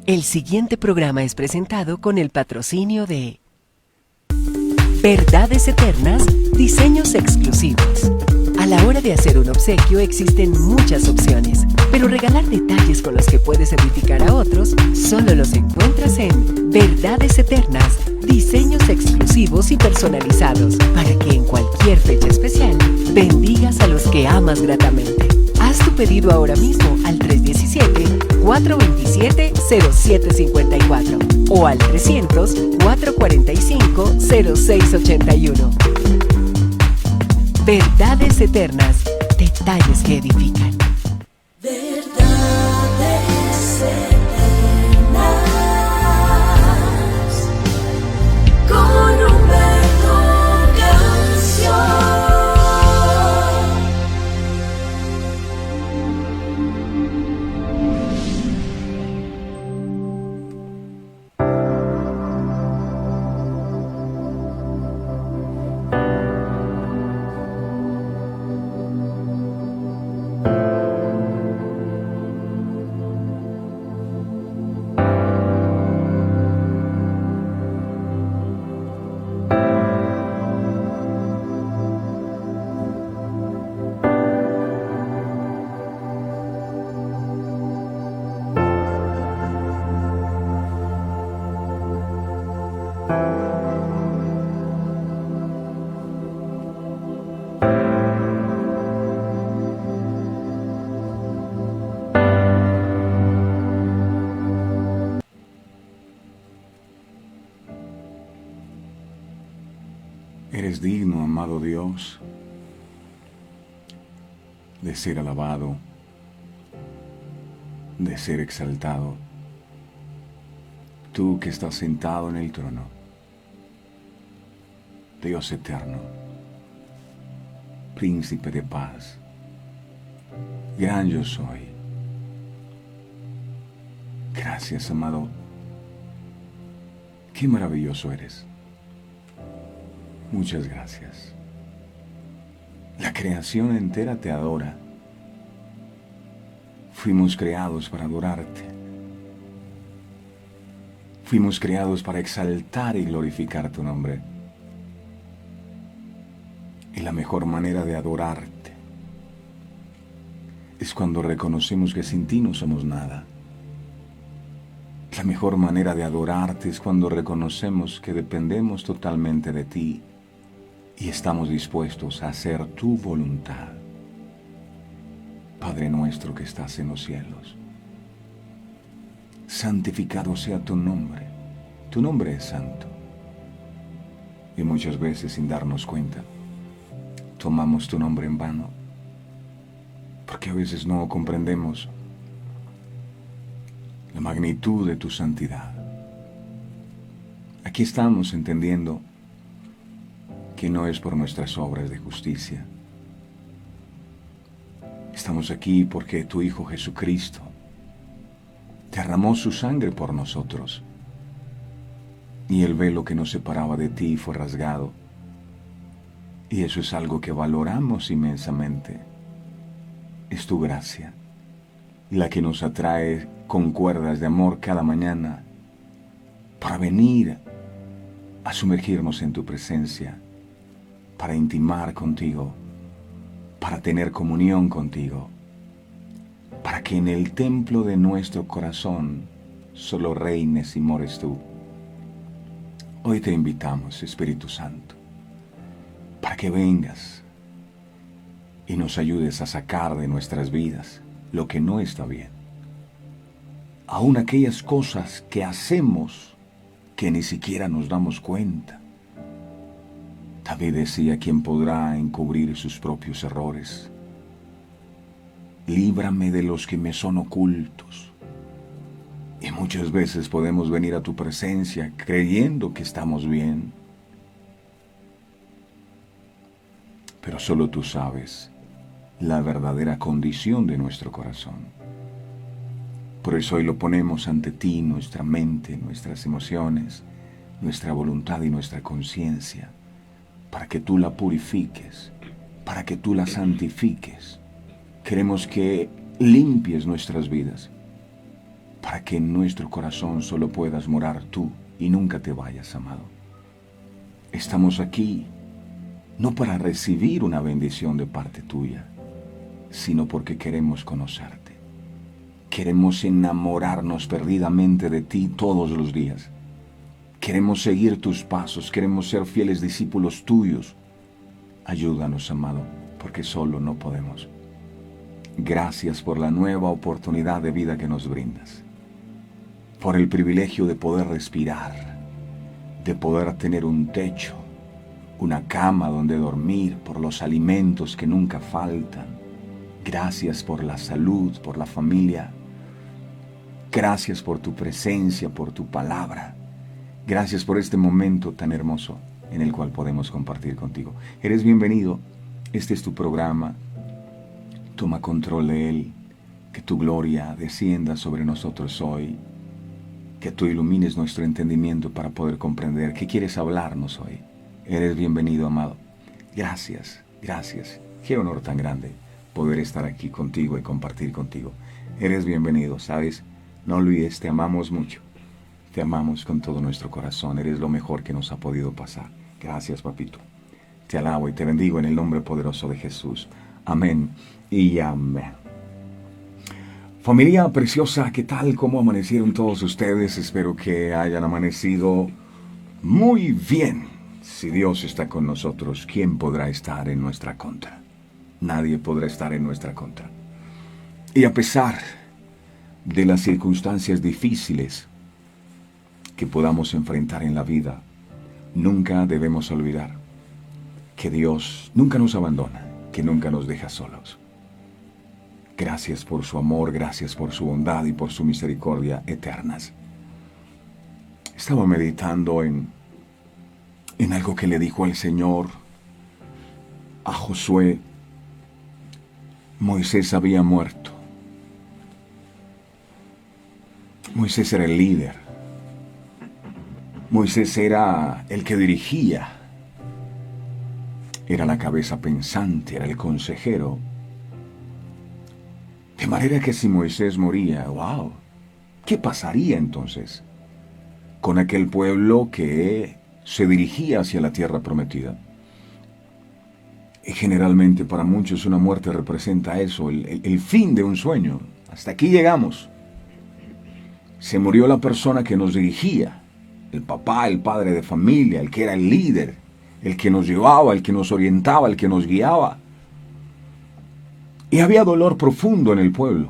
El siguiente programa es presentado con el patrocinio de Verdades Eternas, diseños exclusivos. A la hora de hacer un obsequio existen muchas opciones, pero regalar detalles con los que puedes edificar a otros solo los encuentras en Verdades Eternas, diseños exclusivos y personalizados, para que en cualquier fecha especial bendigas a los que amas gratamente. Haz tu pedido ahora mismo al 317-427-0754 o al 300-445-0681. Verdades Eternas, detalles que edifican. Verdades Eternas con Humberto Canción. Eres digno, amado Dios, de ser alabado, de ser exaltado. Tú que estás sentado en el trono, Dios eterno, príncipe de paz, gran yo soy. Gracias, amado. Qué maravilloso eres. Muchas gracias. La creación entera te adora. Fuimos creados para adorarte. Fuimos creados para exaltar y glorificar tu nombre. Y la mejor manera de adorarte es cuando reconocemos que sin ti no somos nada. La mejor manera de adorarte es cuando reconocemos que dependemos totalmente de ti y estamos dispuestos a hacer tu voluntad. Padre nuestro que estás en los cielos, santificado sea tu nombre. Tu nombre es santo. Y muchas veces, sin darnos cuenta, tomamos tu nombre en vano, porque a veces no comprendemos la magnitud de tu santidad. Aquí estamos entendiendo que no es por nuestras obras de justicia. Estamos aquí porque tu Hijo Jesucristo derramó su sangre por nosotros, y el velo que nos separaba de ti fue rasgado, y eso es algo que valoramos inmensamente. Es tu gracia, la que nos atrae con cuerdas de amor cada mañana para venir a sumergirnos en tu presencia, para intimar contigo, para tener comunión contigo, para que en el templo de nuestro corazón solo reines y mores tú. Hoy te invitamos, Espíritu Santo, para que vengas y nos ayudes a sacar de nuestras vidas lo que no está bien, aún aquellas cosas que hacemos que ni siquiera nos damos cuenta. David decía: ¿quién podrá encubrir sus propios errores? Líbrame de los que me son ocultos. Y muchas veces podemos venir a tu presencia creyendo que estamos bien, pero solo tú sabes la verdadera condición de nuestro corazón. Por eso hoy lo ponemos ante ti, nuestra mente, nuestras emociones, nuestra voluntad y nuestra conciencia, para que tú la purifiques, para que tú la santifiques. Queremos que limpies nuestras vidas, para que en nuestro corazón solo puedas morar tú y nunca te vayas, amado. Estamos aquí no para recibir una bendición de parte tuya, sino porque queremos conocerte. Queremos enamorarnos perdidamente de ti todos los días. Queremos seguir tus pasos, queremos ser fieles discípulos tuyos. Ayúdanos, amado, porque solo no podemos. Gracias por la nueva oportunidad de vida que nos brindas, por el privilegio de poder respirar, de poder tener un techo, una cama donde dormir, por los alimentos que nunca faltan. Gracias por la salud, por la familia. Gracias por tu presencia, por tu palabra. Gracias por este momento tan hermoso en el cual podemos compartir contigo. Eres bienvenido. Este es tu programa. Toma control de él. Que tu gloria descienda sobre nosotros hoy. Que tú ilumines nuestro entendimiento para poder comprender qué quieres hablarnos hoy. Eres bienvenido, amado. Gracias, gracias. Qué honor tan grande poder estar aquí contigo y compartir contigo. Eres bienvenido, ¿sabes? No olvides, te amamos mucho. Te amamos con todo nuestro corazón. Eres lo mejor que nos ha podido pasar. Gracias, papito. Te alabo y te bendigo en el nombre poderoso de Jesús. Amén y amén. Familia preciosa, ¿qué tal? ¿Cómo amanecieron todos ustedes? Espero que hayan amanecido muy bien. Si Dios está con nosotros, ¿quién podrá estar en nuestra contra? Nadie podrá estar en nuestra contra. Y a pesar de las circunstancias difíciles que podamos enfrentar en la vida, nunca debemos olvidar que Dios nunca nos abandona, que nunca nos deja solos. Gracias por su amor, gracias por su bondad y por su misericordia eternas. Estaba meditando en algo que le dijo el Señor a Josué. Moisés había muerto. Moisés era el líder. Moisés era el que dirigía. Era la cabeza pensante, era el consejero. De manera que si Moisés moría, ¡wow! ¿Qué pasaría entonces con aquel pueblo que se dirigía hacia la tierra prometida? Y generalmente para muchos una muerte representa eso, el fin de un sueño. Hasta aquí llegamos. Se murió la persona que nos dirigía, el papá, el padre de familia, el que era el líder, el que nos llevaba, el que nos orientaba, el que nos guiaba. Y había dolor profundo en el pueblo.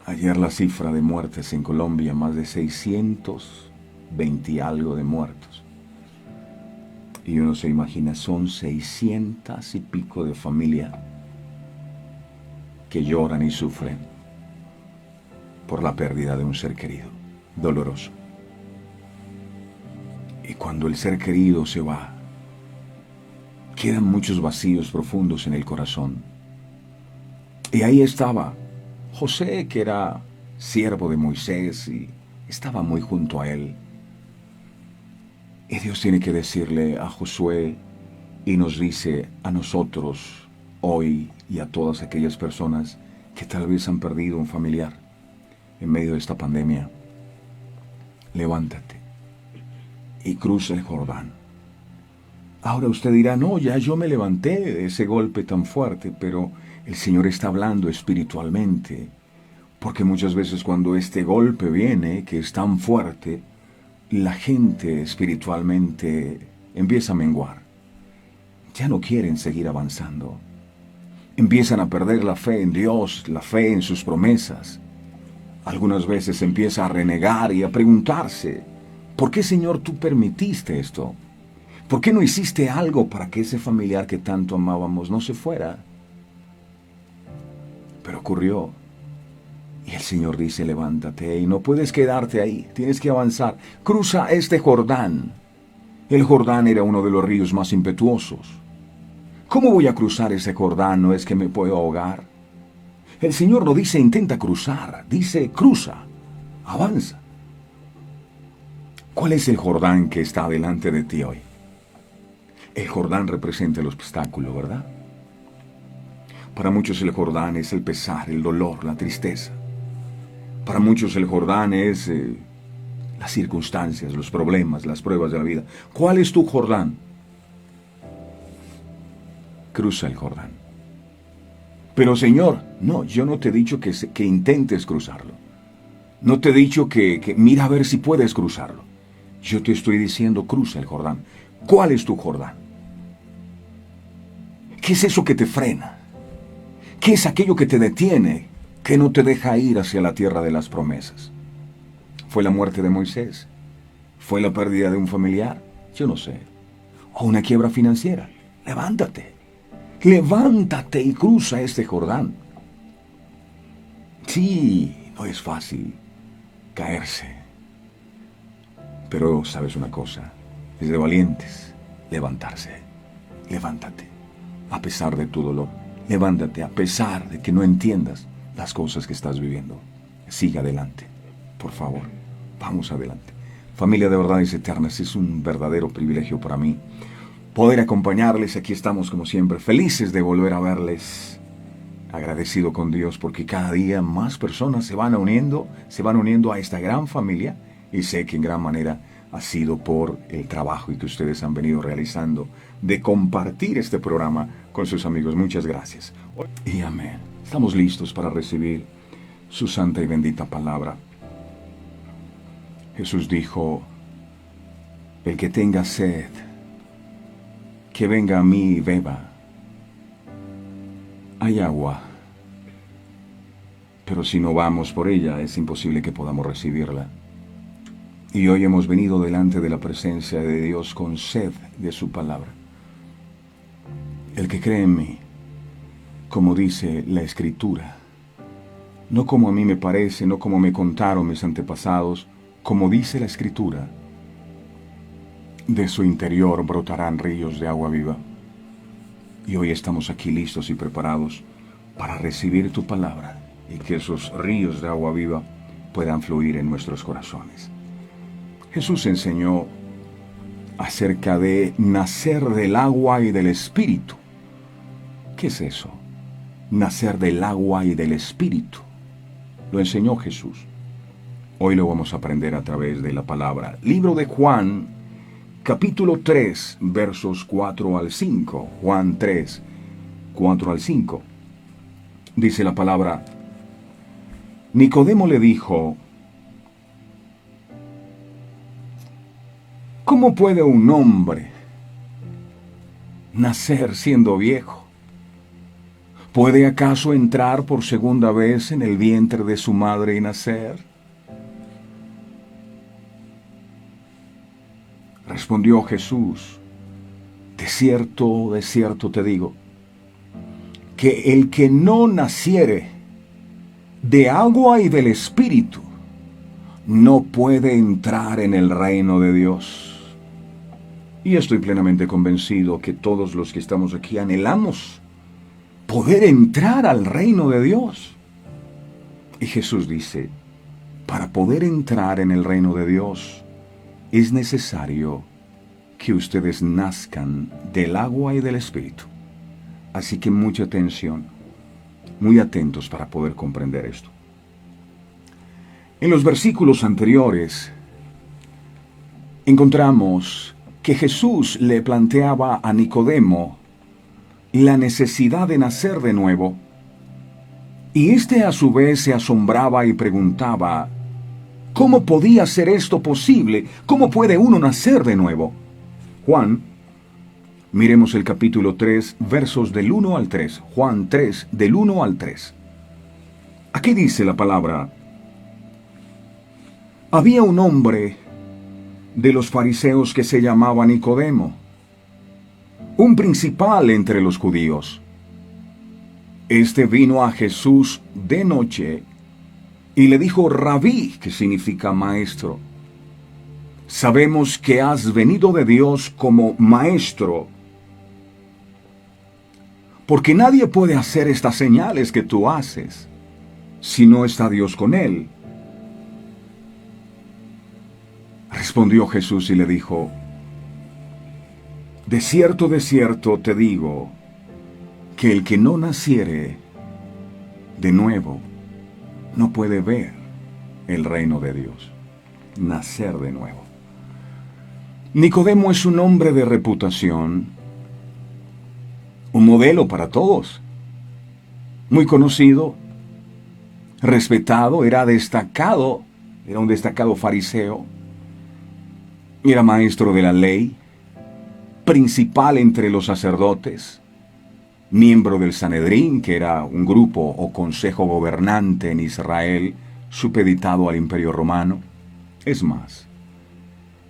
Ayer la cifra de muertes en Colombia, más de 620 y algo de muertos. Y uno se imagina, son 600 y pico de familia que lloran y sufren por la pérdida de un ser querido, doloroso. Y cuando el ser querido se va, quedan muchos vacíos profundos en el corazón. Y ahí estaba José, que era siervo de Moisés y estaba muy junto a él. Y Dios tiene que decirle a Josué, y nos dice a nosotros hoy y a todas aquellas personas que tal vez han perdido un familiar en medio de esta pandemia: levántate y cruza el Jordán. Ahora usted dirá, no, ya yo me levanté de ese golpe tan fuerte, pero el Señor está hablando espiritualmente, porque muchas veces cuando este golpe viene, que es tan fuerte, la gente espiritualmente empieza a menguar. Ya no quieren seguir avanzando. Empiezan a perder la fe en Dios, la fe en sus promesas. Algunas veces empieza a renegar y a preguntarse, ¿por qué, Señor, tú permitiste esto? ¿Por qué no hiciste algo para que ese familiar que tanto amábamos no se fuera? Pero ocurrió. Y el Señor dice, levántate y no puedes quedarte ahí, tienes que avanzar. Cruza este Jordán. El Jordán era uno de los ríos más impetuosos. ¿Cómo voy a cruzar ese Jordán? ¿No es que me puedo ahogar? El Señor no dice intenta cruzar, dice cruza, avanza. ¿Cuál es el Jordán que está delante de ti hoy? El Jordán representa el obstáculo, ¿verdad? Para muchos el Jordán es el pesar, el dolor, la tristeza. Para muchos el Jordán es las circunstancias, los problemas, las pruebas de la vida. ¿Cuál es tu Jordán? Cruza el Jordán. Pero Señor, no, yo no te he dicho que intentes cruzarlo. No te he dicho que mira a ver si puedes cruzarlo. Yo te estoy diciendo, cruza el Jordán. ¿Cuál es tu Jordán? ¿Qué es eso que te frena? ¿Qué es aquello que te detiene, que no te deja ir hacia la tierra de las promesas? ¿Fue la muerte de Moisés? ¿Fue la pérdida de un familiar? Yo no sé. ¿O una quiebra financiera? Levántate. Levántate y cruza este Jordán. Sí, no es fácil caerse. Pero sabes una cosa, es de valientes levantarse. Levántate, a pesar de tu dolor. Levántate, a pesar de que no entiendas las cosas que estás viviendo. Sigue adelante, por favor, vamos adelante. Familia de Verdades Eternas, es un verdadero privilegio para mí poder acompañarles. Aquí estamos como siempre, felices de volver a verles, agradecido con Dios porque cada día más personas se van uniendo a esta gran familia, y sé que en gran manera ha sido por el trabajo y que ustedes han venido realizando de compartir este programa con sus amigos. Muchas gracias. Y amén. Estamos listos para recibir su santa y bendita palabra. Jesús dijo, el que tenga sed, que venga a mí y beba. Hay agua, pero si no vamos por ella es imposible que podamos recibirla. Y hoy hemos venido delante de la presencia de Dios con sed de su palabra. El que cree en mí, como dice la Escritura, no como a mí me parece, no como me contaron mis antepasados, como dice la Escritura, de su interior brotarán ríos de agua viva. Y hoy estamos aquí listos y preparados para recibir tu palabra y que esos ríos de agua viva puedan fluir en nuestros corazones. Jesús enseñó acerca de nacer del agua y del Espíritu. ¿Qué es eso? Nacer del agua y del Espíritu. Lo enseñó Jesús. Hoy lo vamos a aprender a través de la palabra. Libro de Juan, capítulo 3, versos 4 al 5. Juan 3, 4 al 5. Dice la palabra, Nicodemo le dijo, ¿cómo puede un hombre nacer siendo viejo? ¿Puede acaso entrar por segunda vez en el vientre de su madre y nacer? Respondió Jesús, de cierto te digo, que el que no naciere de agua y del Espíritu no puede entrar en el reino de Dios. Y estoy plenamente convencido que todos los que estamos aquí anhelamos poder entrar al reino de Dios. Y Jesús dice, para poder entrar en el reino de Dios, es necesario que ustedes nazcan del agua y del Espíritu. Así que mucha atención, muy atentos para poder comprender esto. En los versículos anteriores encontramos que Jesús le planteaba a Nicodemo la necesidad de nacer de nuevo, y éste a su vez se asombraba y preguntaba, ¿cómo podía ser esto posible? ¿Cómo puede uno nacer de nuevo? Juan, miremos el capítulo 3, versos del 1 al 3. Juan 3, del 1 al 3. Aquí dice la palabra, había un hombre de los fariseos que se llamaba Nicodemo, un principal entre los judíos. Este vino a Jesús de noche y le dijo, Rabí, que significa maestro, sabemos que has venido de Dios como maestro, porque nadie puede hacer estas señales que tú haces si no está Dios con él. Respondió Jesús y le dijo, de cierto te digo, que el que no naciere de nuevo no puede ver el reino de Dios. Nacer de nuevo. Nicodemo es un hombre de reputación, un modelo para todos. Muy conocido, respetado, era un destacado fariseo, era maestro de la ley, principal entre los sacerdotes, miembro del Sanedrín, que era un grupo o consejo gobernante en Israel, supeditado al Imperio Romano. Es más,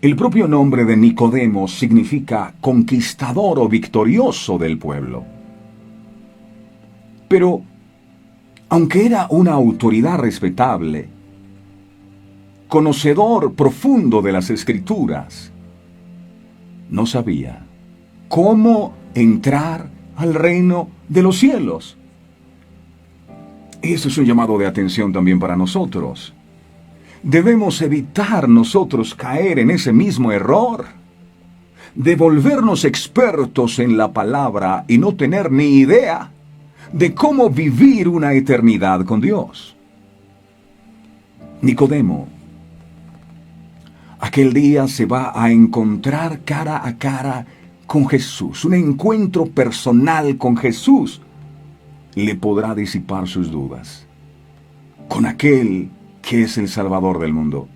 el propio nombre de Nicodemo significa conquistador o victorioso del pueblo. Pero, aunque era una autoridad respetable, conocedor profundo de las Escrituras, no sabía cómo entrar al reino de los cielos. Eso es un llamado de atención también para nosotros. Debemos evitar nosotros caer en ese mismo error, de volvernos expertos en la palabra y no tener ni idea de cómo vivir una eternidad con Dios. Nicodemo, aquel día se va a encontrar cara a cara con Jesús. Un encuentro personal con Jesús le podrá disipar sus dudas. Con aquel que es el Salvador del mundo.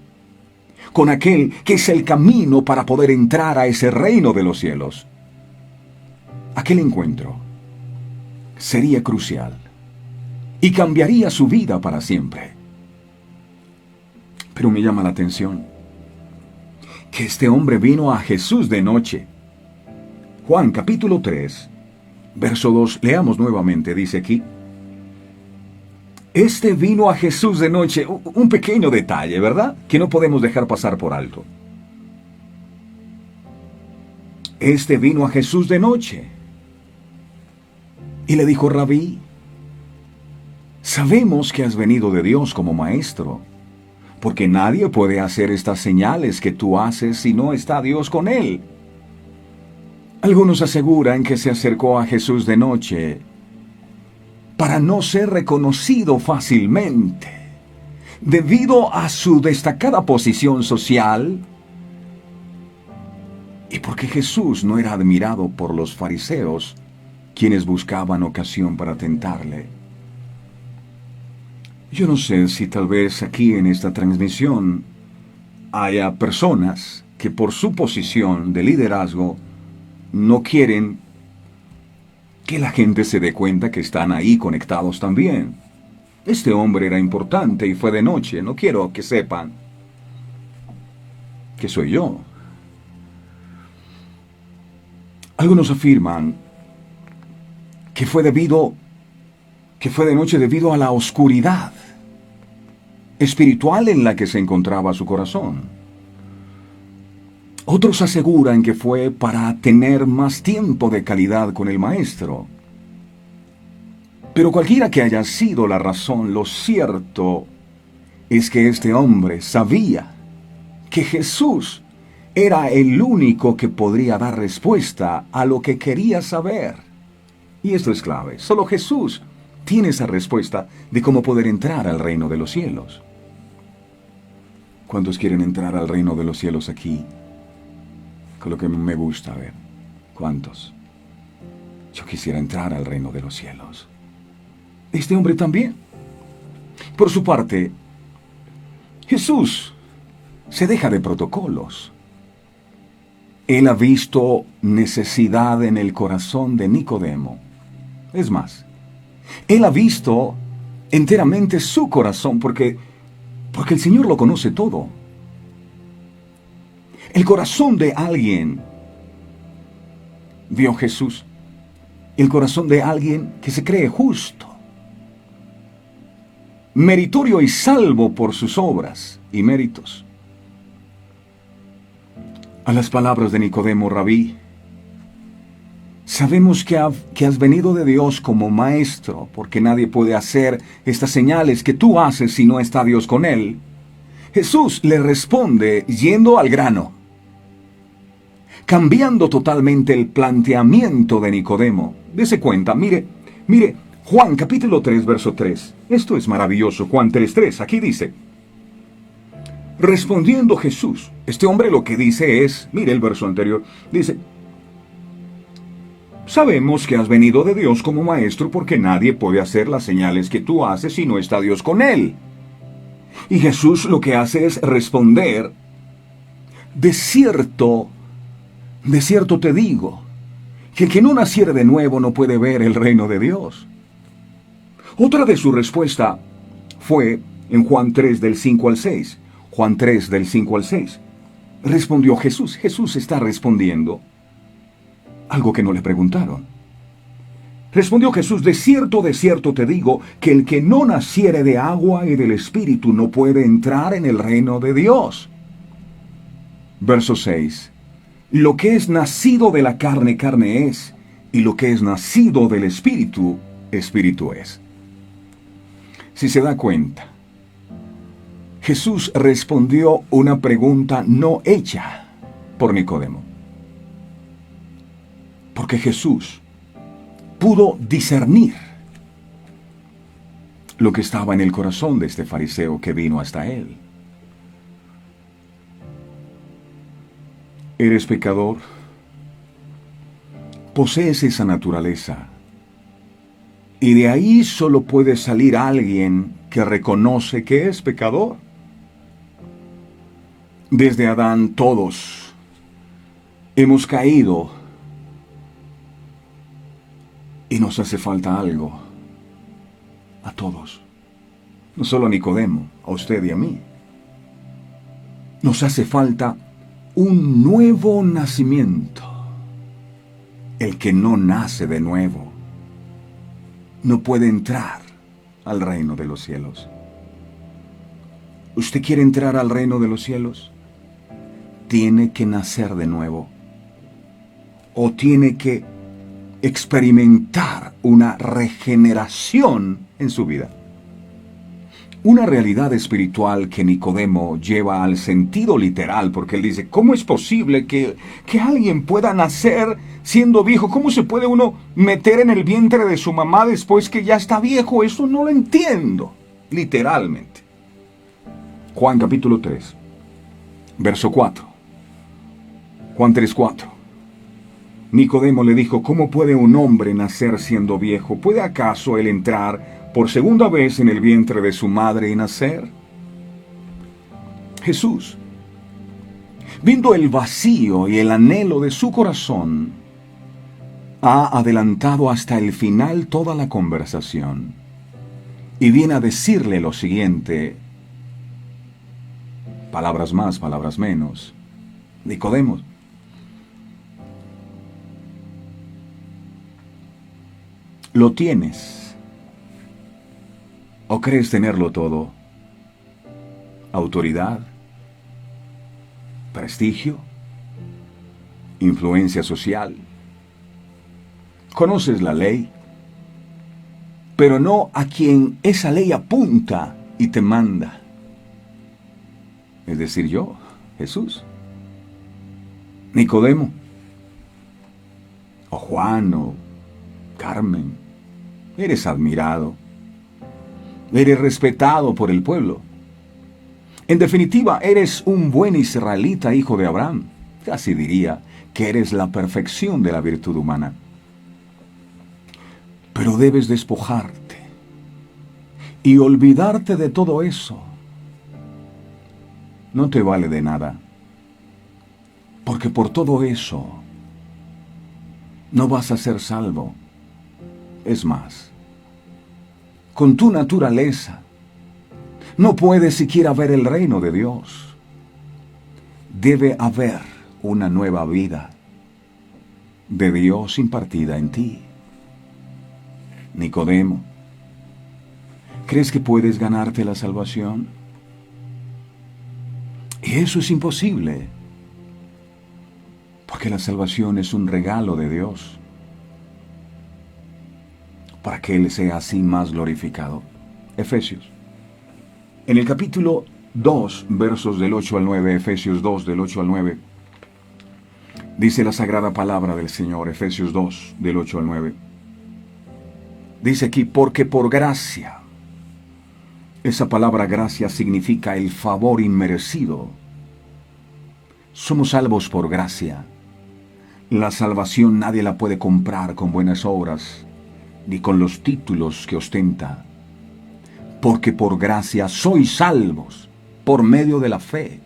Con aquel que es el camino para poder entrar a ese reino de los cielos. Aquel encuentro sería crucial y cambiaría su vida para siempre. Pero me llama la atención que este hombre vino a Jesús de noche. Juan capítulo 3, verso 2, leamos nuevamente, dice aquí: este vino a Jesús de noche. Un pequeño detalle, ¿verdad?, que no podemos dejar pasar por alto. Este vino a Jesús de noche y le dijo: Rabí, sabemos que has venido de Dios como maestro, porque nadie puede hacer estas señales que tú haces si no está Dios con él. Algunos aseguran que se acercó a Jesús de noche para no ser reconocido fácilmente, debido a su destacada posición social y porque Jesús no era admirado por los fariseos, quienes buscaban ocasión para tentarle. Yo no sé si tal vez aquí en esta transmisión haya personas que por su posición de liderazgo no quieren que la gente se dé cuenta que están ahí conectados también. Este hombre era importante y fue de noche. No quiero que sepan que soy yo. Algunos afirman que fue de noche debido a la oscuridad espiritual en la que se encontraba su corazón. Otros aseguran que fue para tener más tiempo de calidad con el Maestro. Pero cualquiera que haya sido la razón, lo cierto es que este hombre sabía que Jesús era el único que podría dar respuesta a lo que quería saber. Y esto es clave. Solo Jesús tiene esa respuesta de cómo poder entrar al reino de los cielos. ¿Cuántos quieren entrar al reino de los cielos aquí? Con lo que me gusta ver. ¿Cuántos? Yo quisiera entrar al reino de los cielos. Este hombre también. Por su parte, Jesús se deja de protocolos. Él ha visto necesidad en el corazón de Nicodemo. Es más, Él ha visto enteramente su corazón porque el Señor lo conoce todo. El corazón de alguien vio Jesús. El corazón de alguien que se cree justo, meritorio y salvo por sus obras y méritos. A las palabras de Nicodemo: Rabí, sabemos que has venido de Dios como maestro, porque nadie puede hacer estas señales que tú haces si no está Dios con él. Jesús le responde yendo al grano, cambiando totalmente el planteamiento de Nicodemo. Dese cuenta, mire, Juan capítulo 3, verso 3. Esto es maravilloso. Juan 3:3, aquí dice: Respondiendo Jesús, este hombre lo que dice es, mire el verso anterior, dice, sabemos que has venido de Dios como maestro porque nadie puede hacer las señales que tú haces si no está Dios con él. Y Jesús lo que hace es responder, de cierto te digo, que el que no naciere de nuevo no puede ver el reino de Dios. Otra de su respuesta fue en Juan 3 del 5 al 6. Juan 3 del 5 al 6. Respondió Jesús. Jesús está respondiendo algo que no le preguntaron. Respondió Jesús, de cierto te digo, que el que no naciere de agua y del Espíritu no puede entrar en el reino de Dios. Verso 6. Lo que es nacido de la carne, carne es, y lo que es nacido del Espíritu, Espíritu es. Si se da cuenta, Jesús respondió una pregunta no hecha por Nicodemo. Porque Jesús pudo discernir lo que estaba en el corazón de este fariseo que vino hasta él. ¿Eres pecador? Posees esa naturaleza. Y de ahí solo puede salir alguien que reconoce que es pecador. Desde Adán todos hemos caído y nos hace falta algo. A todos. No solo a Nicodemo, a usted y a mí. Nos hace falta un nuevo nacimiento. El que no nace de nuevo no puede entrar al reino de los cielos. ¿Usted quiere entrar al reino de los cielos? Tiene que nacer de nuevo. O tiene que experimentar una regeneración en su vida. Una realidad espiritual que Nicodemo lleva al sentido literal, porque él dice, ¿cómo es posible que alguien pueda nacer siendo viejo? ¿Cómo se puede uno meter en el vientre de su mamá después que ya está viejo? Eso no lo entiendo, literalmente. Juan capítulo 3, verso 4. Juan 3, 4. Nicodemo le dijo, ¿cómo puede un hombre nacer siendo viejo? ¿Puede acaso él entrar por segunda vez en el vientre de su madre y nacer? Jesús, viendo el vacío y el anhelo de su corazón, ha adelantado hasta el final toda la conversación y viene a decirle lo siguiente, palabras más, palabras menos. Nicodemo, ¿lo tienes? ¿O crees tenerlo todo? ¿Autoridad? ¿Prestigio? ¿Influencia social? ¿Conoces la ley? Pero no a quien esa ley apunta y te manda. Es decir, yo, Jesús. Nicodemo. O Juan, o Carmen. Eres admirado, eres respetado por el pueblo. En definitiva, eres un buen israelita, hijo de Abraham. Casi diría que eres la perfección de la virtud humana. Pero debes despojarte y olvidarte de todo eso. No te vale de nada, porque por todo eso no vas a ser salvo. Es más, con tu naturaleza, no puedes siquiera ver el reino de Dios. Debe haber una nueva vida de Dios impartida en ti. Nicodemo, ¿crees que puedes ganarte la salvación? Y eso es imposible, porque la salvación es un regalo de Dios, para que Él sea así más glorificado. Efesios. En el capítulo 2, versos del 8 al 9, Efesios 2, del 8 al 9, dice la sagrada palabra del Señor, Efesios 2, del 8 al 9. Dice aquí, porque por gracia Esa palabra gracia significa el favor inmerecido. Somos salvos por gracia. La salvación nadie la puede comprar con buenas obras, ni con los títulos que ostenta. Porque por gracia sois salvos, por medio de la fe.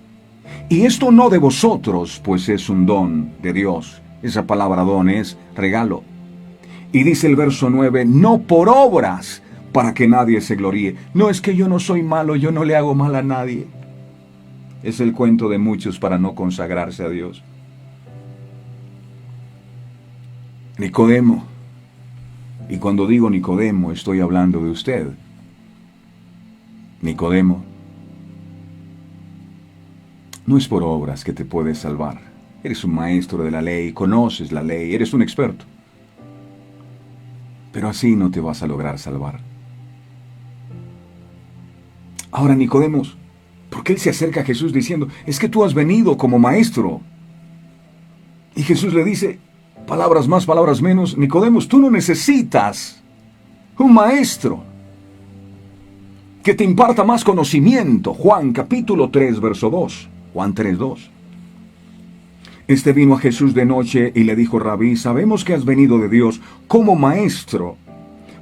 Y esto no de vosotros, pues es un don de Dios. Esa palabra don es regalo. Y dice el verso 9, no por obras, para que nadie se gloríe. No es que yo no soy malo, yo no le hago mal a nadie. Es el cuento de muchos para no consagrarse a Dios. Nicodemo, y cuando digo Nicodemo, estoy hablando de usted. Nicodemo, no es por obras que te puedes salvar. Eres un maestro de la ley, conoces la ley, eres un experto. Pero así no te vas a lograr salvar. Ahora, Nicodemo, ¿por qué él se acerca a Jesús diciendo, es que tú has venido como maestro? Y Jesús le dice, palabras más, palabras menos, Nicodemo, tú no necesitas un maestro que te imparta más conocimiento. Juan capítulo 3, verso 2. Juan 3, 2. Este vino a Jesús de noche y le dijo, Rabí, sabemos que has venido de Dios como maestro,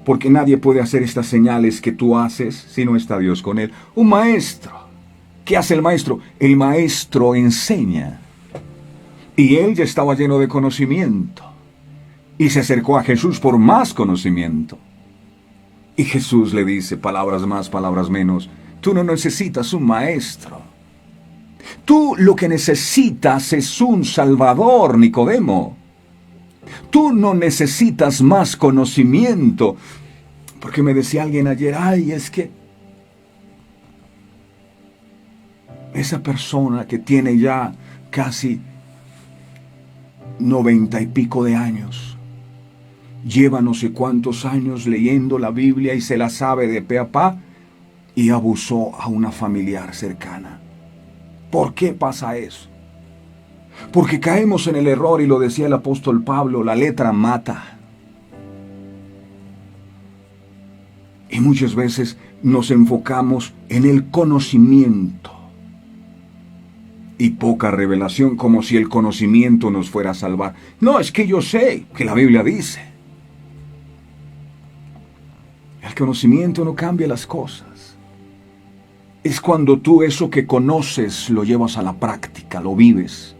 porque nadie puede hacer estas señales que tú haces si no está Dios con él. Un maestro. ¿Qué hace el maestro? El maestro enseña. Y él ya estaba lleno de conocimiento. Y se acercó a Jesús por más conocimiento. Y Jesús le dice, palabras más, palabras menos, tú no necesitas un maestro. Tú lo que necesitas es un Salvador, Nicodemo. Tú no necesitas más conocimiento. Porque me decía alguien ayer, ay, es que esa persona que tiene ya casi 90 y pico de años, lleva no sé cuántos años leyendo la Biblia y se la sabe de pe a pa y abusó a una familiar cercana. ¿Por qué pasa eso? Porque caemos en el error, y lo decía el apóstol Pablo, la letra mata. Y muchas veces nos enfocamos en el conocimiento y poca revelación, como si el conocimiento nos fuera a salvar. No, es que yo sé que la Biblia dice. El conocimiento no cambia las cosas. Es cuando tú eso que conoces lo llevas a la práctica, lo vives.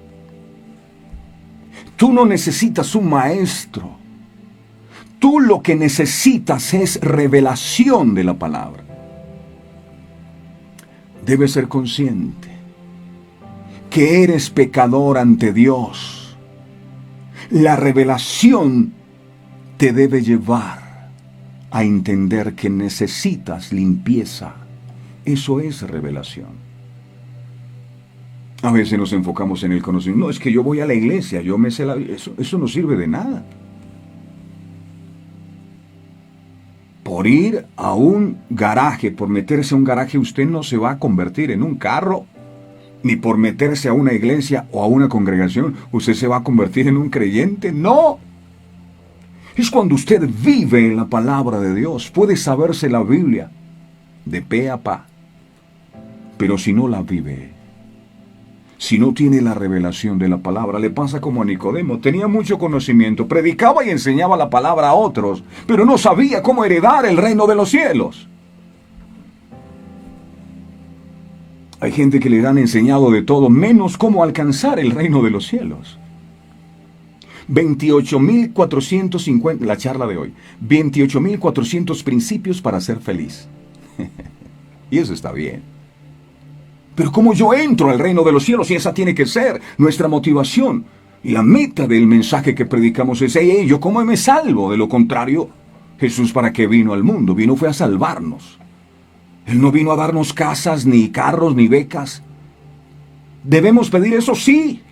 Tú no necesitas un maestro. Tú lo que necesitas es revelación de la palabra. Debes ser consciente que eres pecador ante Dios. La revelación te debe llevar a entender que necesitas limpieza. Eso es revelación. A veces nos enfocamos en el conocimiento. No, es que yo voy a la iglesia, yo me sé la Biblia. Eso no sirve de nada. Por ir a un garaje, por meterse a un garaje, usted no se va a convertir en un carro. Ni por meterse a una iglesia o a una congregación, usted se va a convertir en un creyente. No. Es cuando usted vive en la palabra de Dios. Puede saberse la Biblia de pe a pa. Pero si no la vive, si no tiene la revelación de la palabra, le pasa como a Nicodemo. Tenía mucho conocimiento, predicaba y enseñaba la palabra a otros, pero no sabía cómo heredar el reino de los cielos. Hay gente que le han enseñado de todo, menos cómo alcanzar el reino de los cielos. 28.450, la charla de hoy, 28.400 principios para ser feliz. Y eso está bien. Pero ¿cómo yo entro al reino de los cielos? Y esa tiene que ser nuestra motivación. Y la meta del mensaje que predicamos es, ¿yo cómo me salvo? De lo contrario, Jesús, ¿para qué vino al mundo? Fue a salvarnos. Él no vino a darnos casas, ni carros, ni becas. ¿Debemos pedir eso? Sí.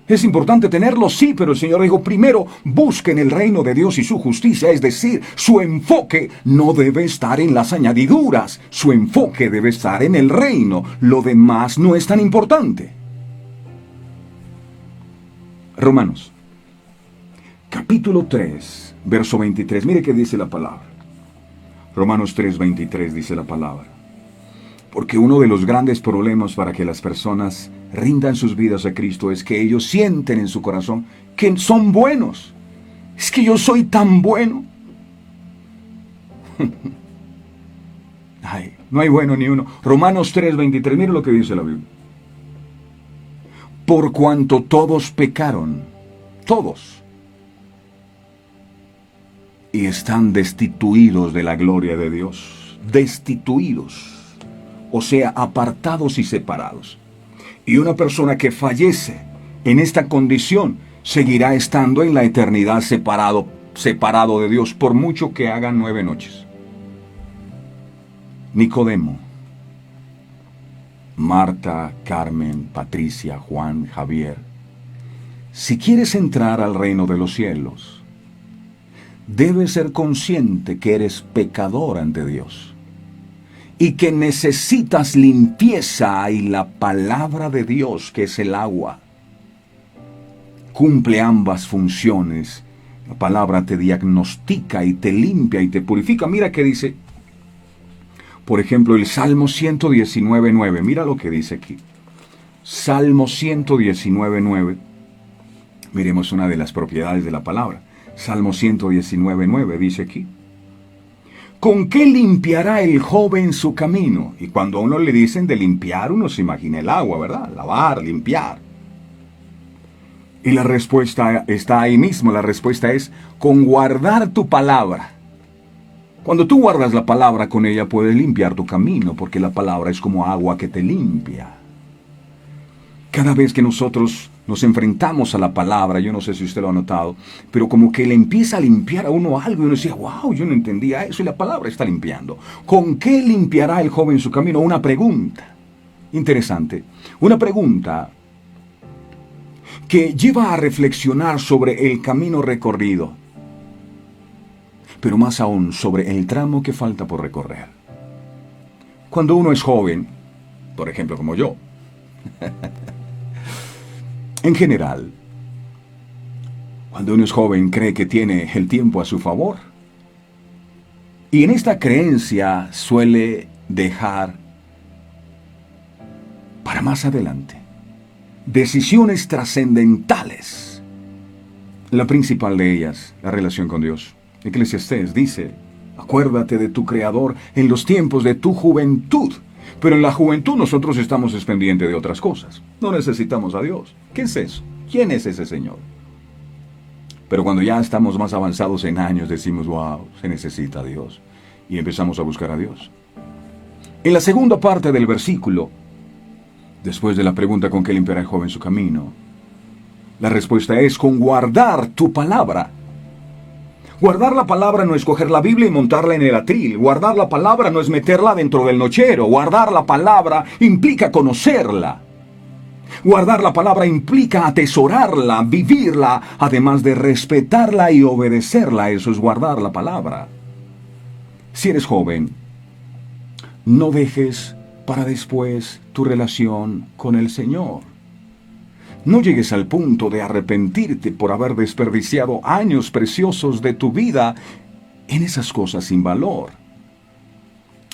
Es importante tenerlo, sí, pero el Señor dijo, primero busquen el reino de Dios y su justicia, es decir, su enfoque no debe estar en las añadiduras, su enfoque debe estar en el reino, lo demás no es tan importante. Romanos, capítulo 3, verso 23, mire qué dice la palabra. Romanos 3, 23 dice la palabra. Porque uno de los grandes problemas para que las personas rindan sus vidas a Cristo es que ellos sienten en su corazón que son buenos. Es que yo soy tan bueno. Ay, no hay bueno ni uno. Romanos 3:23, mira lo que dice la Biblia. Por cuanto todos pecaron, todos, y están destituidos de la gloria de Dios, destituidos, o sea, apartados y separados. Y una persona que fallece en esta condición seguirá estando en la eternidad separado de Dios, por mucho que hagan 9 noches. Nicodemo, Marta, Carmen, Patricia, Juan, Javier, si quieres entrar al reino de los cielos, debes ser consciente que eres pecador ante Dios y que necesitas limpieza, y la palabra de Dios, que es el agua, cumple ambas funciones. La palabra te diagnostica y te limpia y te purifica. Mira qué dice, por ejemplo, el Salmo 119:9. Mira lo que dice aquí. Salmo 119:9. Miremos una de las propiedades de la palabra. Salmo 119:9 dice aquí: ¿con qué limpiará el joven su camino? Y cuando a uno le dicen de limpiar, uno se imagina el agua, ¿verdad? Lavar, limpiar. Y la respuesta está ahí mismo. La respuesta es con guardar tu palabra. Cuando tú guardas la palabra, con ella puedes limpiar tu camino, porque la palabra es como agua que te limpia. Cada vez que nosotros nos enfrentamos a la palabra, yo no sé si usted lo ha notado, pero como que le empieza a limpiar a uno algo, y uno decía, wow, yo no entendía eso, y la palabra está limpiando. ¿Con qué limpiará el joven su camino? Una pregunta interesante, una pregunta que lleva a reflexionar sobre el camino recorrido, pero más aún sobre el tramo que falta por recorrer. Cuando uno es joven, por ejemplo como yo, en general, cuando uno es joven cree que tiene el tiempo a su favor, y en esta creencia suele dejar para más adelante decisiones trascendentales. La principal de ellas, la relación con Dios. Eclesiastés dice, acuérdate de tu Creador en los tiempos de tu juventud. Pero en la juventud nosotros estamos pendientes de otras cosas. No necesitamos a Dios. ¿Qué es eso? ¿Quién es ese Señor? Pero cuando ya estamos más avanzados en años, decimos, wow, se necesita a Dios. Y empezamos a buscar a Dios. En la segunda parte del versículo, después de la pregunta con qué limpiará el joven su camino, la respuesta es con guardar tu palabra. Guardar la palabra no es coger la Biblia y montarla en el atril. Guardar la palabra no es meterla dentro del nochero. Guardar la palabra implica conocerla. Guardar la palabra implica atesorarla, vivirla, además de respetarla y obedecerla. Eso es guardar la palabra. Si eres joven, no dejes para después tu relación con el Señor. No llegues al punto de arrepentirte por haber desperdiciado años preciosos de tu vida en esas cosas sin valor.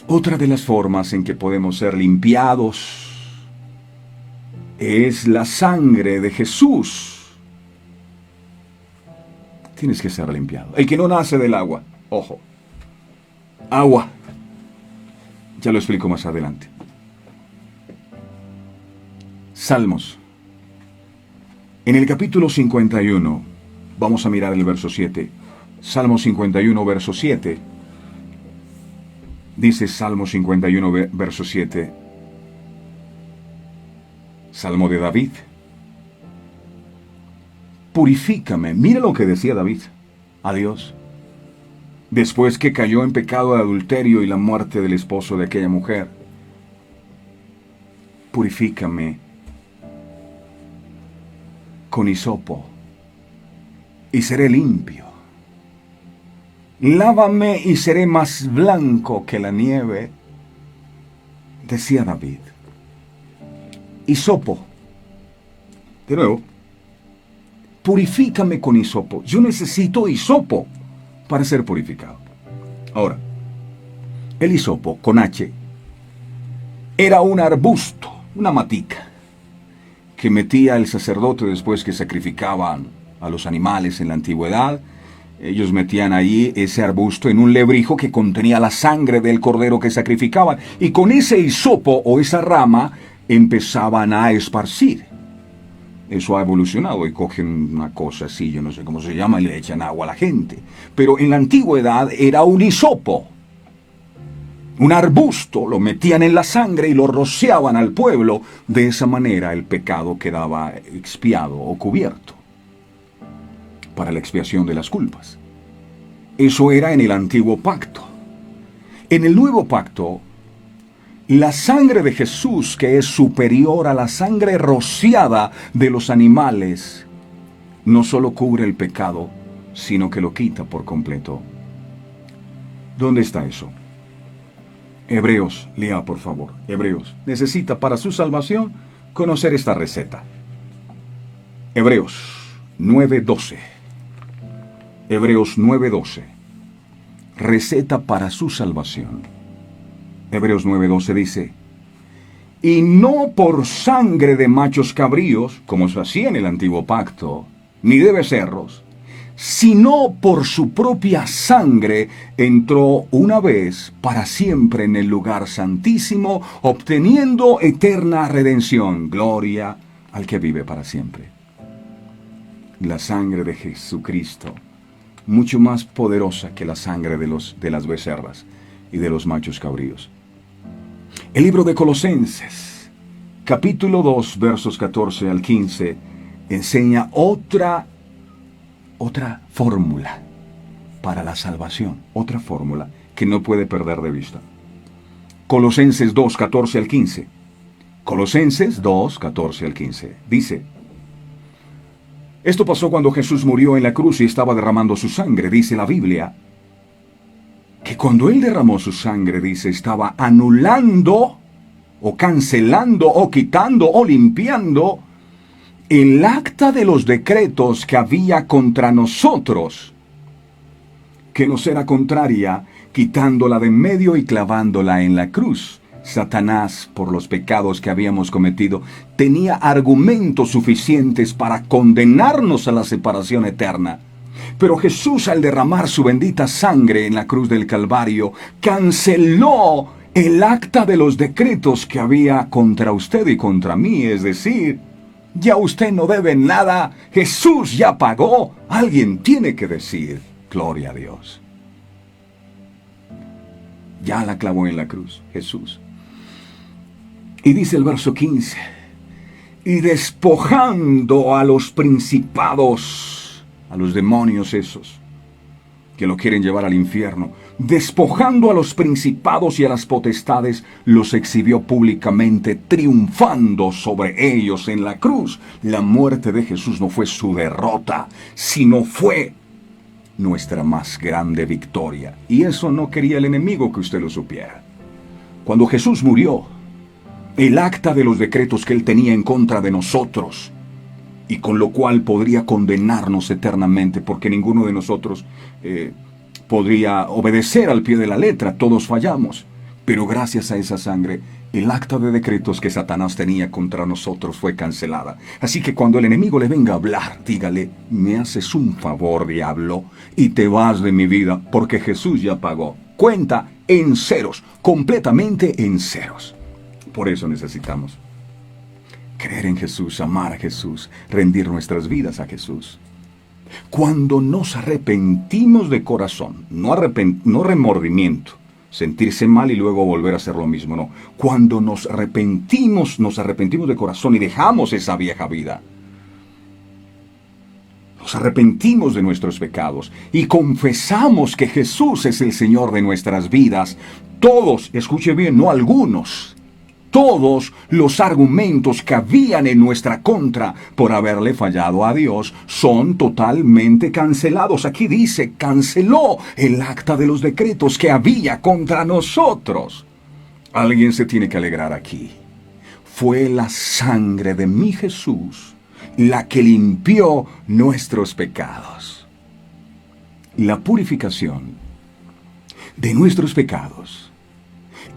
Otra de las formas en que podemos ser limpiados es la sangre de Jesús. Tienes que ser limpiado. El que no nace del agua, ojo, agua. Ya lo explico más adelante. Salmos. En el capítulo 51, vamos a mirar el verso 7. Salmo 51, verso 7. Dice Salmo 51, verso 7. Salmo de David. Purifícame. Mira lo que decía David a Dios. Después que cayó en pecado de adulterio y la muerte del esposo de aquella mujer. Purifícame con hisopo, y seré limpio. Lávame y seré más blanco que la nieve, decía David. Hisopo. De nuevo, purifícame con hisopo. Yo necesito hisopo para ser purificado. Ahora, el hisopo con H Era un arbusto, una matica, que metía el sacerdote después que sacrificaban a los animales en la antigüedad. Ellos metían ahí ese arbusto en un lebrijo que contenía la sangre del cordero que sacrificaban, y con ese hisopo o esa rama empezaban a esparcir. Eso ha evolucionado y cogen una cosa así, yo no sé cómo se llama, y le echan agua a la gente. Pero en la antigüedad era un hisopo, un arbusto, lo metían en la sangre y lo rociaban al pueblo. De esa manera el pecado quedaba expiado o cubierto para la expiación de las culpas. Eso era en el antiguo pacto. En el nuevo pacto, la sangre de Jesús, que es superior a la sangre rociada de los animales, no solo cubre el pecado, sino que lo quita por completo. ¿Dónde está eso? Hebreos, lea por favor. Hebreos necesita para su salvación conocer esta receta. Hebreos 9:12. Hebreos 9:12. Receta para su salvación. Hebreos 9:12 dice: y no por sangre de machos cabríos, como se hacía en el antiguo pacto, ni de becerros, sino por su propia sangre entró una vez para siempre en el lugar santísimo, obteniendo eterna redención. Gloria al que vive para siempre. La sangre de Jesucristo, mucho más poderosa que la sangre de las becerras y de los machos cabríos. El libro de Colosenses, capítulo 2, versos 14 al 15, enseña otra fórmula para la salvación, otra fórmula que no puede perder de vista. Colosenses 2, 14 al 15. Colosenses 2, 14 al 15. Dice: esto pasó cuando Jesús murió en la cruz y estaba derramando su sangre. Dice la Biblia que cuando Él derramó su sangre, dice, estaba anulando o cancelando o quitando o limpiando el acta de los decretos que había contra nosotros, que nos era contraria, quitándola de en medio y clavándola en la cruz. Satanás, por los pecados que habíamos cometido, tenía argumentos suficientes para condenarnos a la separación eterna. Pero Jesús, al derramar su bendita sangre en la cruz del Calvario, canceló el acta de los decretos que había contra usted y contra mí. Es decir, ya usted no debe nada, Jesús ya pagó. Alguien tiene que decir, gloria a Dios. Ya la clavó en la cruz, Jesús. Y dice el verso 15, y despojando a los principados, a los demonios esos, que lo quieren llevar al infierno, despojando a los principados y a las potestades, los exhibió públicamente, triunfando sobre ellos en la cruz. La muerte de Jesús no fue su derrota, sino fue nuestra más grande victoria. Y eso no quería el enemigo que usted lo supiera. Cuando Jesús murió, el acta de los decretos que Él tenía en contra de nosotros, y con lo cual podría condenarnos eternamente, porque ninguno de nosotros podría obedecer al pie de la letra, todos fallamos. Pero gracias a esa sangre, el acta de decretos que Satanás tenía contra nosotros fue cancelada. Así que cuando el enemigo le venga a hablar, dígale, me haces un favor, diablo, y te vas de mi vida, porque Jesús ya pagó. Cuenta en ceros, completamente en ceros. Por eso necesitamos creer en Jesús, amar a Jesús, rendir nuestras vidas a Jesús. Cuando nos arrepentimos de corazón, no remordimiento, sentirse mal y luego volver a hacer lo mismo, no. Cuando nos arrepentimos de corazón y dejamos esa vieja vida, nos arrepentimos de nuestros pecados y confesamos que Jesús es el Señor de nuestras vidas, todos, escuche bien, no algunos, todos los argumentos que habían en nuestra contra por haberle fallado a Dios son totalmente cancelados. Aquí dice, canceló el acta de los decretos que había contra nosotros. Alguien se tiene que alegrar aquí. Fue la sangre de mi Jesús la que limpió nuestros pecados. La purificación de nuestros pecados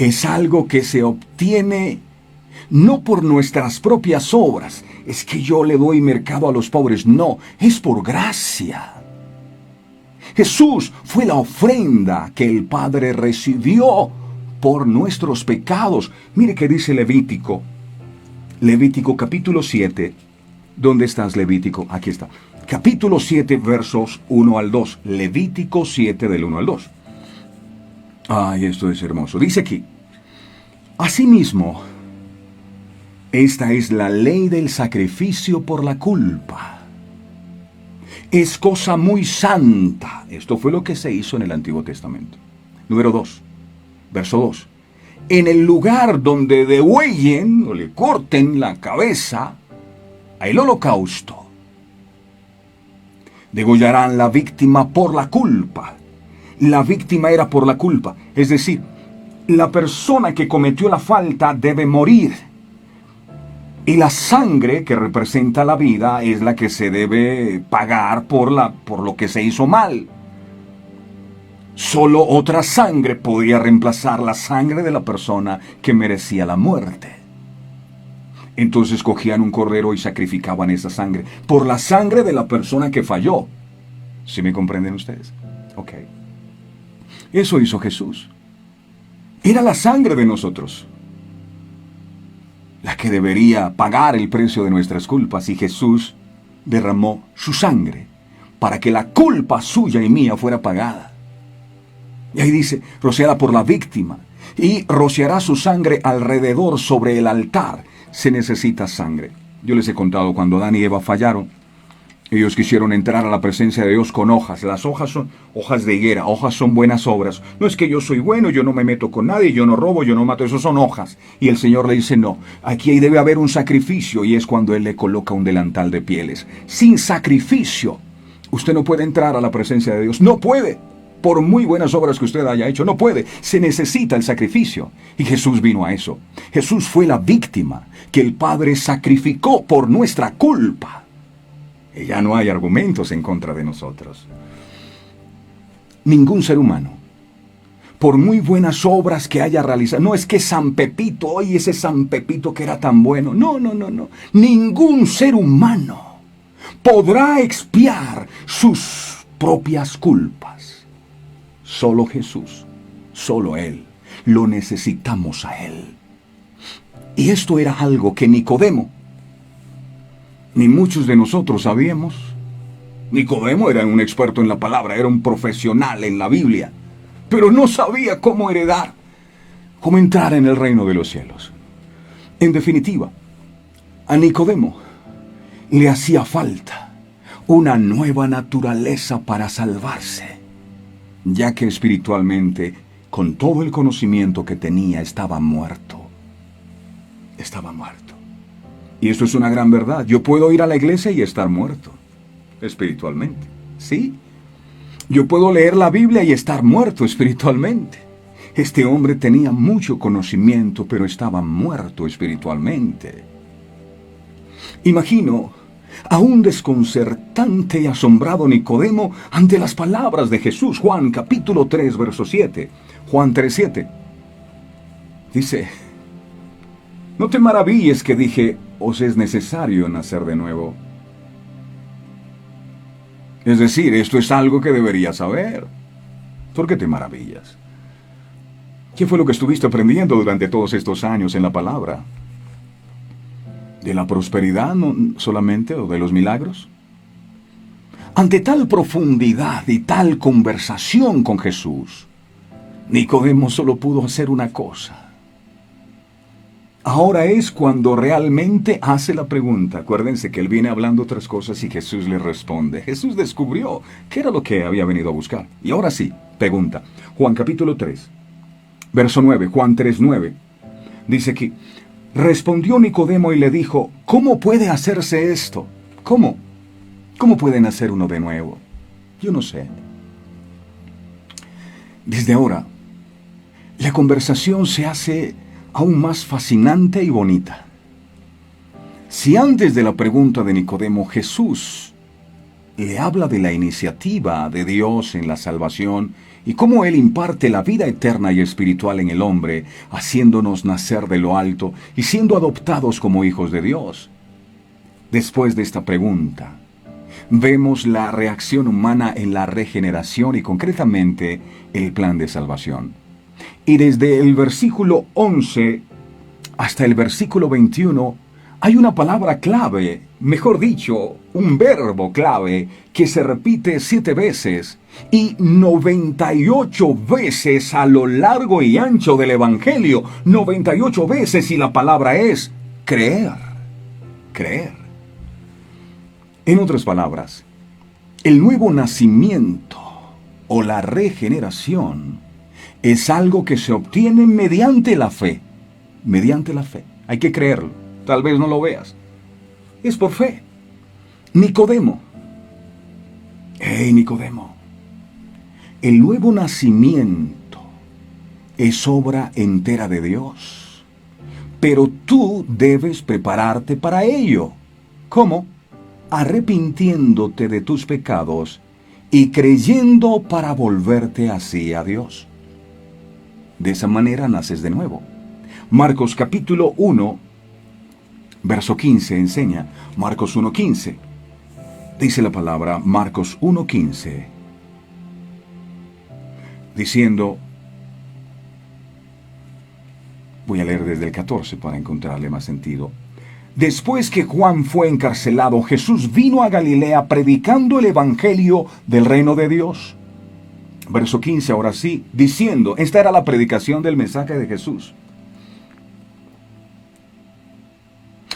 es algo que se obtiene no por nuestras propias obras. Es que yo le doy mercado a los pobres. No, es por gracia. Jesús fue la ofrenda que el Padre recibió por nuestros pecados. Mire qué dice Levítico. Levítico capítulo 7. ¿Dónde estás, Levítico? Aquí está. Capítulo 7, versos 1 al 2. Levítico 7, del 1 al 2. Ay, esto es hermoso. Dice aquí: asimismo, esta es la ley del sacrificio por la culpa. Es cosa muy santa. Esto fue lo que se hizo en el Antiguo Testamento. Número 2, verso 2. En el lugar donde degüellen o le corten la cabeza al holocausto, degollarán la víctima por la culpa. La víctima era por la culpa. Es decir, la persona que cometió la falta debe morir. Y la sangre que representa la vida es la que se debe pagar por lo que se hizo mal. Solo otra sangre podía reemplazar la sangre de la persona que merecía la muerte. Entonces cogían un cordero y sacrificaban esa sangre por la sangre de la persona que falló. ¿Sí me comprenden ustedes? Ok. Eso hizo Jesús. Era la sangre de nosotros la que debería pagar el precio de nuestras culpas, y Jesús derramó su sangre para que la culpa suya y mía fuera pagada. Y ahí dice, rociada por la víctima, y rociará su sangre alrededor sobre el altar. Se necesita sangre. Yo les he contado cuando Adán y Eva fallaron. Ellos quisieron entrar a la presencia de Dios con hojas. Las hojas son hojas de higuera, hojas son buenas obras. No es que yo soy bueno, yo no me meto con nadie, yo no robo, yo no mato, eso son hojas. Y el Señor le dice, no, aquí debe haber un sacrificio, y es cuando Él le coloca un delantal de pieles. Sin sacrificio, usted no puede entrar a la presencia de Dios, no puede. Por muy buenas obras que usted haya hecho, no puede. Se necesita el sacrificio. Y Jesús vino a eso. Jesús fue la víctima que el Padre sacrificó por nuestra culpa. Y ya no hay argumentos en contra de nosotros. Ningún ser humano, por muy buenas obras que haya realizado, no es que San Pepito, oye, ese San Pepito que era tan bueno. No. Ningún ser humano podrá expiar sus propias culpas. Solo Jesús, solo Él. Lo necesitamos a Él. Y esto era algo que Nicodemo, ni muchos de nosotros sabíamos. Nicodemo era un experto en la palabra, era un profesional en la Biblia, pero no sabía cómo heredar, cómo entrar en el reino de los cielos. En definitiva, a Nicodemo le hacía falta una nueva naturaleza para salvarse, ya que espiritualmente, con todo el conocimiento que tenía, estaba muerto. Estaba muerto. Y eso es una gran verdad. Yo puedo ir a la iglesia y estar muerto, espiritualmente. ¿Sí? Yo puedo leer la Biblia y estar muerto espiritualmente. Este hombre tenía mucho conocimiento, pero estaba muerto espiritualmente. Imagino a un desconcertante y asombrado Nicodemo ante las palabras de Jesús. Juan capítulo 3, verso 7. Juan 3, 7. Dice, no te maravilles que dije, os es necesario nacer de nuevo. Es decir, esto es algo que deberías saber. ¿Por qué te maravillas? ¿Qué fue lo que estuviste aprendiendo durante todos estos años en la palabra? ¿De la prosperidad solamente o de los milagros? Ante tal profundidad y tal conversación con Jesús, Nicodemo solo pudo hacer una cosa. Ahora es cuando realmente hace la pregunta. Acuérdense que él viene hablando otras cosas y Jesús le responde. Jesús descubrió qué era lo que había venido a buscar. Y ahora sí, pregunta. Juan capítulo 3, verso 9, Juan 3, 9. Dice aquí, respondió Nicodemo y le dijo, ¿cómo puede hacerse esto? ¿Cómo? ¿Cómo puede nacer uno de nuevo? Yo no sé. Desde ahora, la conversación se hace aún más fascinante y bonita. Si antes de la pregunta de Nicodemo Jesús le habla de la iniciativa de Dios en la salvación y cómo Él imparte la vida eterna y espiritual en el hombre, haciéndonos nacer de lo alto y siendo adoptados como hijos de Dios. Después de esta pregunta, vemos la reacción humana en la regeneración y concretamente el plan de salvación. Y desde el versículo 11 hasta el versículo 21 hay una palabra clave, mejor dicho, un verbo clave que se repite 7 veces y 98 veces a lo largo y ancho del Evangelio. 98 veces y la palabra es creer. Creer. En otras palabras, el nuevo nacimiento o la regeneración es algo que se obtiene mediante la fe. Mediante la fe. Hay que creerlo. Tal vez no lo veas. Es por fe. Nicodemo. ¡Hey, Nicodemo! El nuevo nacimiento es obra entera de Dios. Pero tú debes prepararte para ello. ¿Cómo? Arrepintiéndote de tus pecados y creyendo para volverte así a Dios. De esa manera naces de nuevo. Marcos capítulo 1, verso 15 enseña. Marcos 1:15. Dice la palabra Marcos 1:15. Diciendo, voy a leer desde el 14 para encontrarle más sentido. Después que Juan fue encarcelado, Jesús vino a Galilea predicando el evangelio del reino de Dios. Verso 15, ahora sí, diciendo, esta era la predicación del mensaje de Jesús.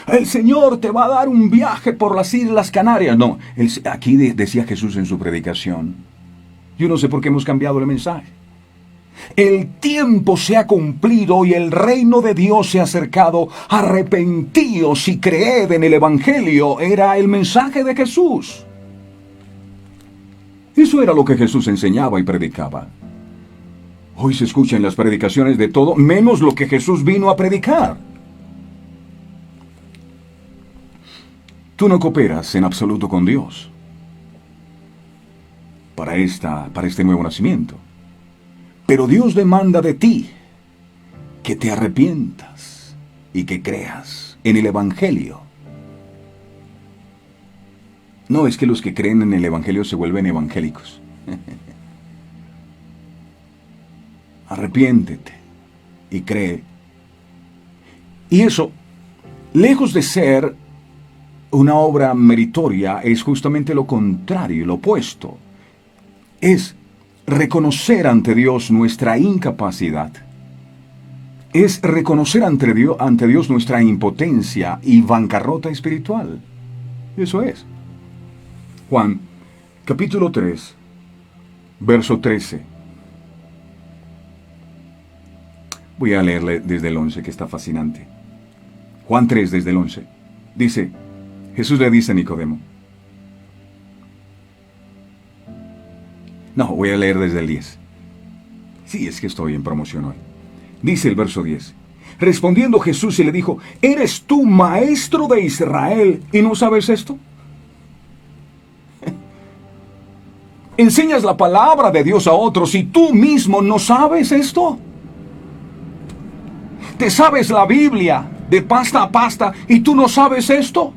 El Señor te va a dar un viaje por las Islas Canarias. No, aquí decía Jesús en su predicación. Yo no sé por qué hemos cambiado el mensaje. El tiempo se ha cumplido y el reino de Dios se ha acercado. Arrepentíos y creed en el Evangelio. Era el mensaje de Jesús. Eso era lo que Jesús enseñaba y predicaba. Hoy se escuchan las predicaciones de todo, menos lo que Jesús vino a predicar. Tú no cooperas en absoluto con Dios para este nuevo nacimiento. Pero Dios demanda de ti que te arrepientas y que creas en el Evangelio. No es que los que creen en el Evangelio se vuelven evangélicos. Arrepiéntete y cree. Y eso, lejos de ser una obra meritoria, es justamente lo contrario, lo opuesto. Es reconocer ante Dios nuestra incapacidad. Es reconocer ante Dios nuestra impotencia y bancarrota espiritual. Eso es. Juan, capítulo 3, verso 13. Voy a leerle desde el 11, que está fascinante. Juan 3, desde el 11. Dice, Jesús le dice a Nicodemo. No, voy a leer desde el 10. Sí, es que estoy en promoción hoy. Dice el verso 10. Respondiendo Jesús y le dijo, ¿eres tú maestro de Israel y no sabes esto? ¿Enseñas la palabra de Dios a otros y tú mismo no sabes esto? ¿Te sabes la Biblia de pasta a pasta y tú no sabes esto?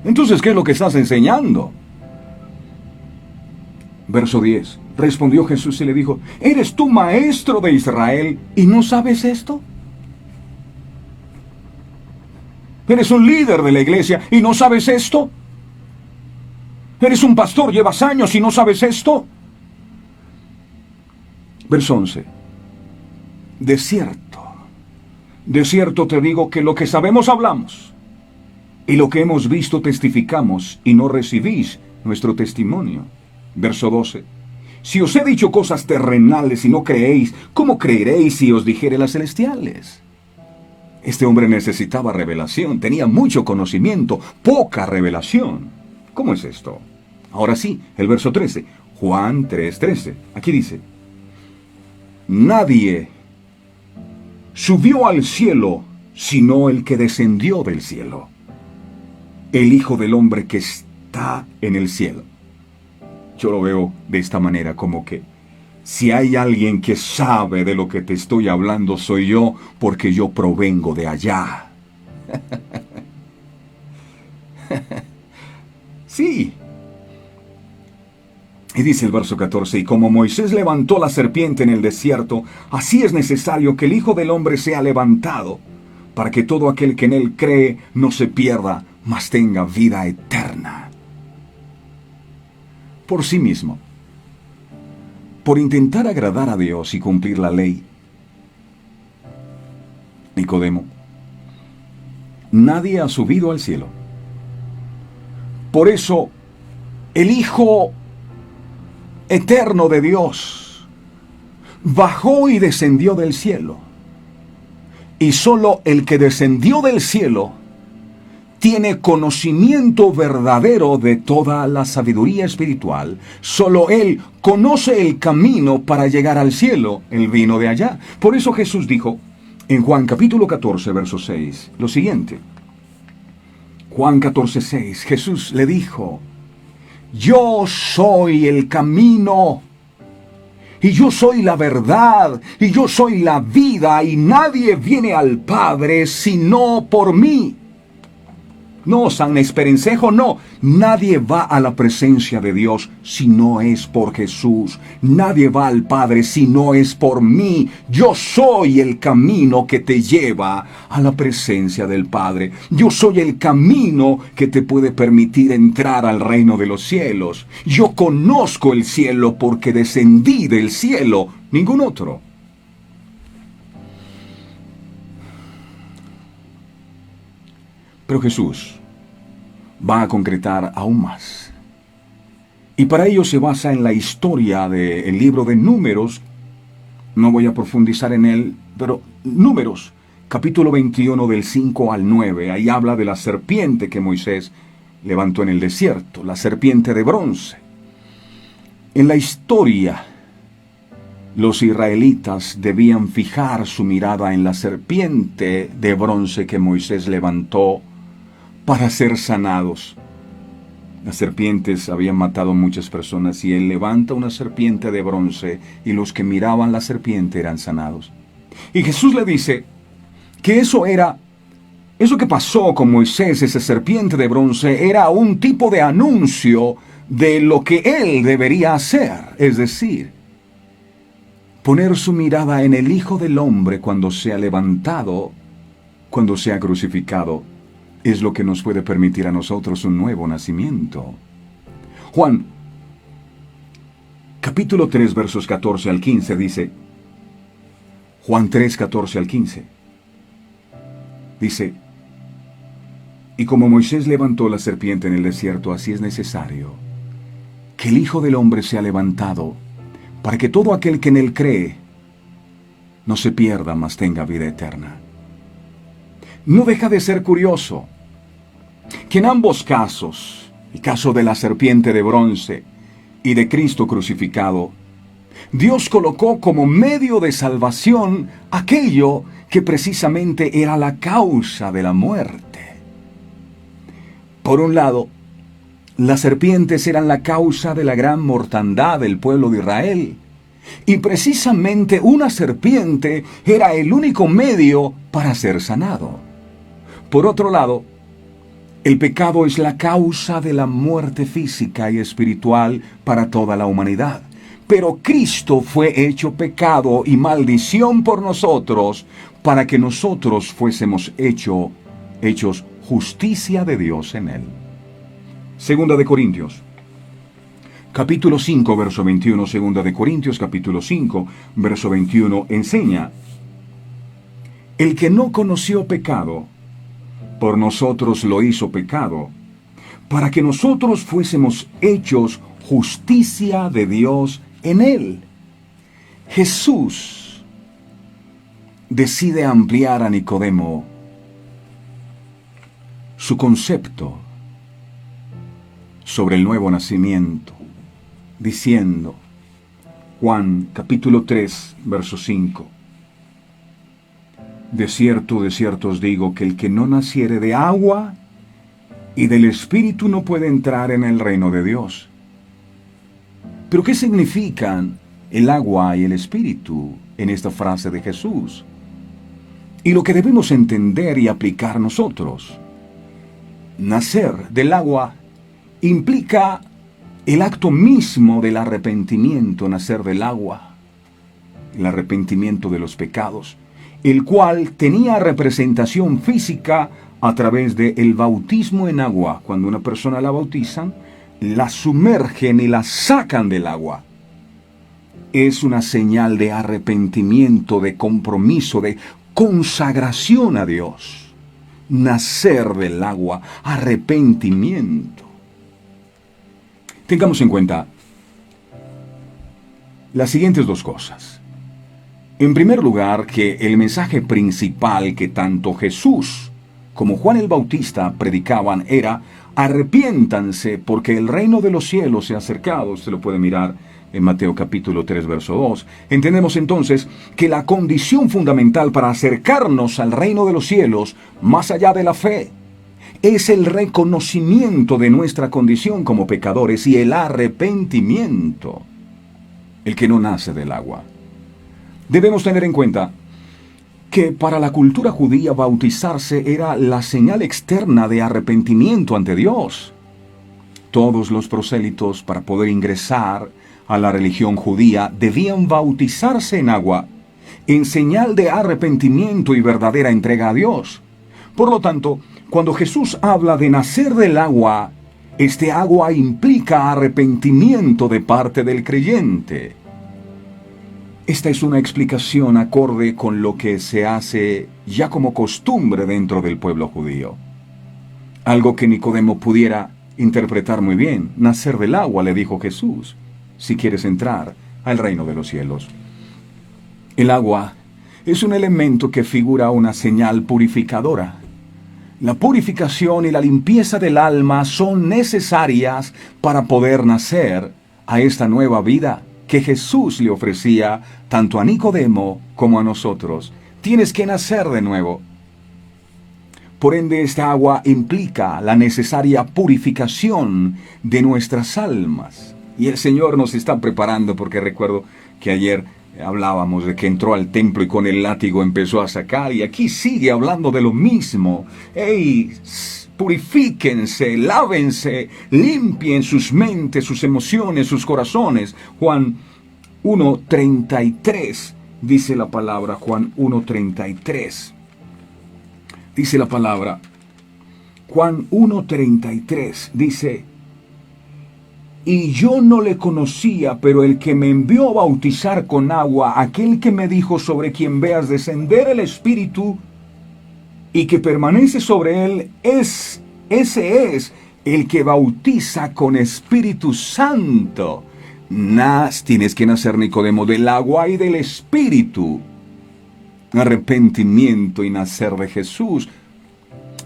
Entonces, ¿qué es lo que estás enseñando? Verso 10. Respondió Jesús y le dijo, ¿eres tú maestro de Israel y no sabes esto? ¿Eres un líder de la iglesia y no sabes esto? ¿Eres un pastor, llevas años y no sabes esto? Verso 11. De cierto te digo que lo que sabemos hablamos, y lo que hemos visto testificamos, y no recibís nuestro testimonio. Verso 12. Si os he dicho cosas terrenales y no creéis, ¿cómo creeréis si os dijere las celestiales? Este hombre necesitaba revelación, tenía mucho conocimiento, poca revelación. ¿Cómo es esto? Ahora sí, el verso 13. Juan 3:13. Aquí dice, nadie subió al cielo sino el que descendió del cielo, el Hijo del Hombre que está está en el cielo. Yo lo veo de esta manera, como que si hay alguien que sabe de lo que te estoy hablando, soy yo, porque yo provengo de allá. Sí. Y dice el verso 14, y como Moisés levantó la serpiente en el desierto, así es necesario que el Hijo del Hombre sea levantado, para que todo aquel que en él cree no se pierda, mas tenga vida eterna. Por sí mismo, por intentar agradar a Dios y cumplir la ley, Nicodemo, nadie ha subido al cielo. Por eso, el Hijo eterno de Dios bajó y descendió del cielo. Y solo el que descendió del cielo tiene conocimiento verdadero de toda la sabiduría espiritual. Solo Él conoce el camino para llegar al cielo. Él vino de allá. Por eso Jesús dijo en Juan capítulo 14, verso 6, lo siguiente. Juan 14, 6, Jesús le dijo: yo soy el camino, y yo soy la verdad, y yo soy la vida, y nadie viene al Padre sino por mí. No, San Esperencejo, no. Nadie va a la presencia de Dios si no es por Jesús. Nadie va al Padre si no es por mí. Yo soy el camino que te lleva a la presencia del Padre. Yo soy el camino que te puede permitir entrar al reino de los cielos. Yo conozco el cielo porque descendí del cielo, ningún otro. Pero Jesús va a concretar aún más. Y para ello se basa en la historia del libro de Números. No voy a profundizar en él, pero Números, capítulo 21 del 5 al 9. Ahí habla de la serpiente que Moisés levantó en el desierto, la serpiente de bronce. En la historia, los israelitas debían fijar su mirada en la serpiente de bronce que Moisés levantó para ser sanados. Las serpientes habían matado a muchas personas y él levanta una serpiente de bronce y los que miraban la serpiente eran sanados. Y Jesús le dice que eso que pasó con Moisés, esa serpiente de bronce, era un tipo de anuncio de lo que él debería hacer, es decir, poner su mirada en el Hijo del Hombre cuando sea levantado, cuando sea crucificado. Es lo que nos puede permitir a nosotros un nuevo nacimiento. Juan, capítulo 3, versos 14 al 15, dice, Juan 3, 14 al 15, dice, y como Moisés levantó la serpiente en el desierto, así es necesario que el Hijo del Hombre sea levantado, para que todo aquel que en él cree no se pierda, mas tenga vida eterna. No deja de ser curioso que en ambos casos, el caso de la serpiente de bronce y de Cristo crucificado, Dios colocó como medio de salvación aquello que precisamente era la causa de la muerte. Por un lado, las serpientes eran la causa de la gran mortandad del pueblo de Israel, y precisamente una serpiente era el único medio para ser sanado. Por otro lado, el pecado es la causa de la muerte física y espiritual para toda la humanidad. Pero Cristo fue hecho pecado y maldición por nosotros, para que nosotros fuésemos hechos justicia de Dios en Él. Segunda de Corintios, capítulo 5, verso 21. Segunda de Corintios, capítulo 5, verso 21, enseña: el que no conoció pecado, por nosotros lo hizo pecado, para que nosotros fuésemos hechos justicia de Dios en Él. Jesús decide ampliar a Nicodemo su concepto sobre el nuevo nacimiento, diciendo, Juan capítulo 3, verso 5, de cierto os digo que el que no naciere de agua y del espíritu no puede entrar en el reino de Dios. ¿Pero qué significan el agua y el espíritu en esta frase de Jesús? Y lo que debemos entender y aplicar nosotros. Nacer del agua implica el acto mismo del arrepentimiento, nacer del agua, el arrepentimiento de los pecados, el cual tenía representación física a través del bautismo en agua. Cuando una persona la bautizan, la sumergen y la sacan del agua. Es una señal de arrepentimiento, de compromiso, de consagración a Dios. Nacer del agua, arrepentimiento. Tengamos en cuenta las siguientes dos cosas. En primer lugar, que el mensaje principal que tanto Jesús como Juan el Bautista predicaban era: arrepiéntanse porque el reino de los cielos se ha acercado. Usted lo puede mirar en Mateo capítulo 3, verso 2. Entendemos entonces que la condición fundamental para acercarnos al reino de los cielos, más allá de la fe, es el reconocimiento de nuestra condición como pecadores y el arrepentimiento, el que no nace del agua. Debemos tener en cuenta que para la cultura judía bautizarse era la señal externa de arrepentimiento ante Dios. Todos los prosélitos, para poder ingresar a la religión judía, debían bautizarse en agua, en señal de arrepentimiento y verdadera entrega a Dios. Por lo tanto, cuando Jesús habla de nacer del agua, este agua implica arrepentimiento de parte del creyente. Esta es una explicación acorde con lo que se hace ya como costumbre dentro del pueblo judío. Algo que Nicodemo pudiera interpretar muy bien. Nacer del agua, le dijo Jesús, si quieres entrar al reino de los cielos. El agua es un elemento que figura una señal purificadora. La purificación y la limpieza del alma son necesarias para poder nacer a esta nueva vida que Jesús le ofrecía tanto a Nicodemo como a nosotros. Tienes que nacer de nuevo. Por ende, esta agua implica la necesaria purificación de nuestras almas. Y el Señor nos está preparando, porque recuerdo que ayer hablábamos de que entró al templo y con el látigo empezó a sacar, y aquí sigue hablando de lo mismo. ¡Ey! Purifíquense, lávense, limpien sus mentes, sus emociones, sus corazones. Juan 1:33 dice la palabra. Juan 1:33 dice la palabra. Juan 1:33 dice: y yo no le conocía, pero el que me envió a bautizar con agua, aquel que me dijo: sobre quien veas descender el Espíritu y que permanece sobre él, ese es el que bautiza con Espíritu Santo. Tienes que nacer, Nicodemo, del agua y del Espíritu. Arrepentimiento y nacer de Jesús.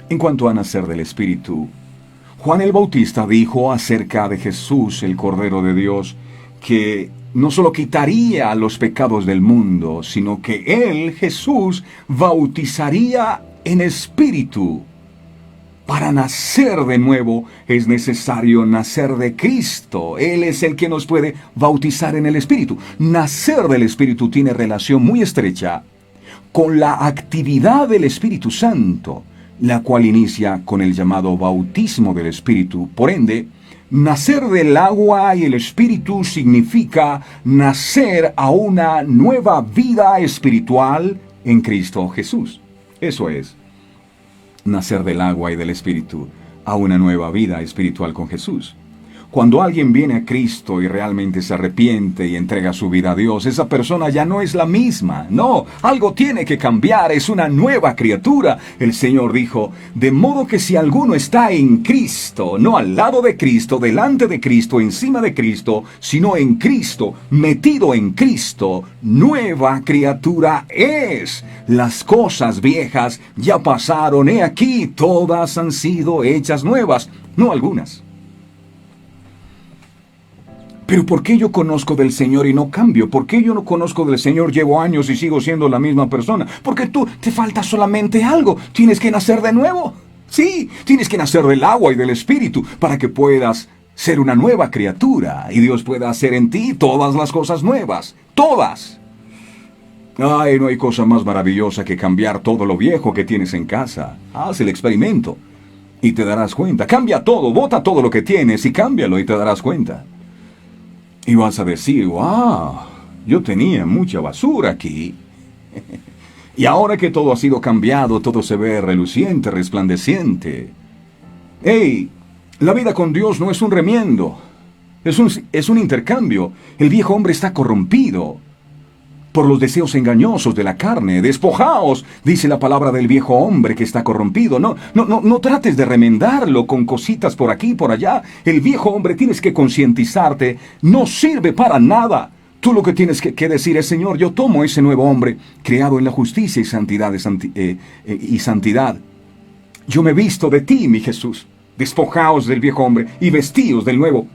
En cuanto a nacer del Espíritu, Juan el Bautista dijo acerca de Jesús, el Cordero de Dios, que no solo quitaría los pecados del mundo, sino que él, Jesús, bautizaría en espíritu. Para nacer de nuevo es necesario nacer de Cristo. Él es el que nos puede bautizar en el Espíritu. Nacer del Espíritu tiene relación muy estrecha con la actividad del Espíritu Santo, la cual inicia con el llamado bautismo del Espíritu. Por ende, nacer del agua y el Espíritu significa nacer a una nueva vida espiritual en Cristo Jesús. Eso es, nacer del agua y del Espíritu a una nueva vida espiritual con Jesús. Cuando alguien viene a Cristo y realmente se arrepiente y entrega su vida a Dios, esa persona ya no es la misma. No, algo tiene que cambiar, es una nueva criatura. El Señor dijo: de modo que si alguno está en Cristo, no al lado de Cristo, delante de Cristo, encima de Cristo, sino en Cristo, metido en Cristo, nueva criatura es. Las cosas viejas ya pasaron, he aquí, todas han sido hechas nuevas, no algunas. Pero ¿por qué yo conozco del Señor y no cambio? ¿Por qué yo no conozco del Señor, llevo años y sigo siendo la misma persona? Porque tú te falta solamente algo. Tienes que nacer de nuevo. Sí, tienes que nacer del agua y del Espíritu para que puedas ser una nueva criatura y Dios pueda hacer en ti todas las cosas nuevas. ¡Todas! Ay, no hay cosa más maravillosa que cambiar todo lo viejo que tienes en casa. Haz el experimento y te darás cuenta. Cambia todo, bota todo lo que tienes y cámbialo y te darás cuenta. Y vas a decir, wow, yo tenía mucha basura aquí. Y ahora que todo ha sido cambiado, todo se ve reluciente, resplandeciente. ¡Ey! La vida con Dios no es un remiendo, es un intercambio. El viejo hombre está corrompido por los deseos engañosos de la carne. Despojaos, dice la palabra del viejo hombre que está corrompido. No trates de remendarlo con cositas por aquí y por allá. El viejo hombre, tienes que concientizarte, no sirve para nada. Tú lo que tienes que decir es, Señor, yo tomo ese nuevo hombre, creado en la justicia y santidad. Yo me visto de ti, mi Jesús. Despojaos del viejo hombre y vestíos del nuevo.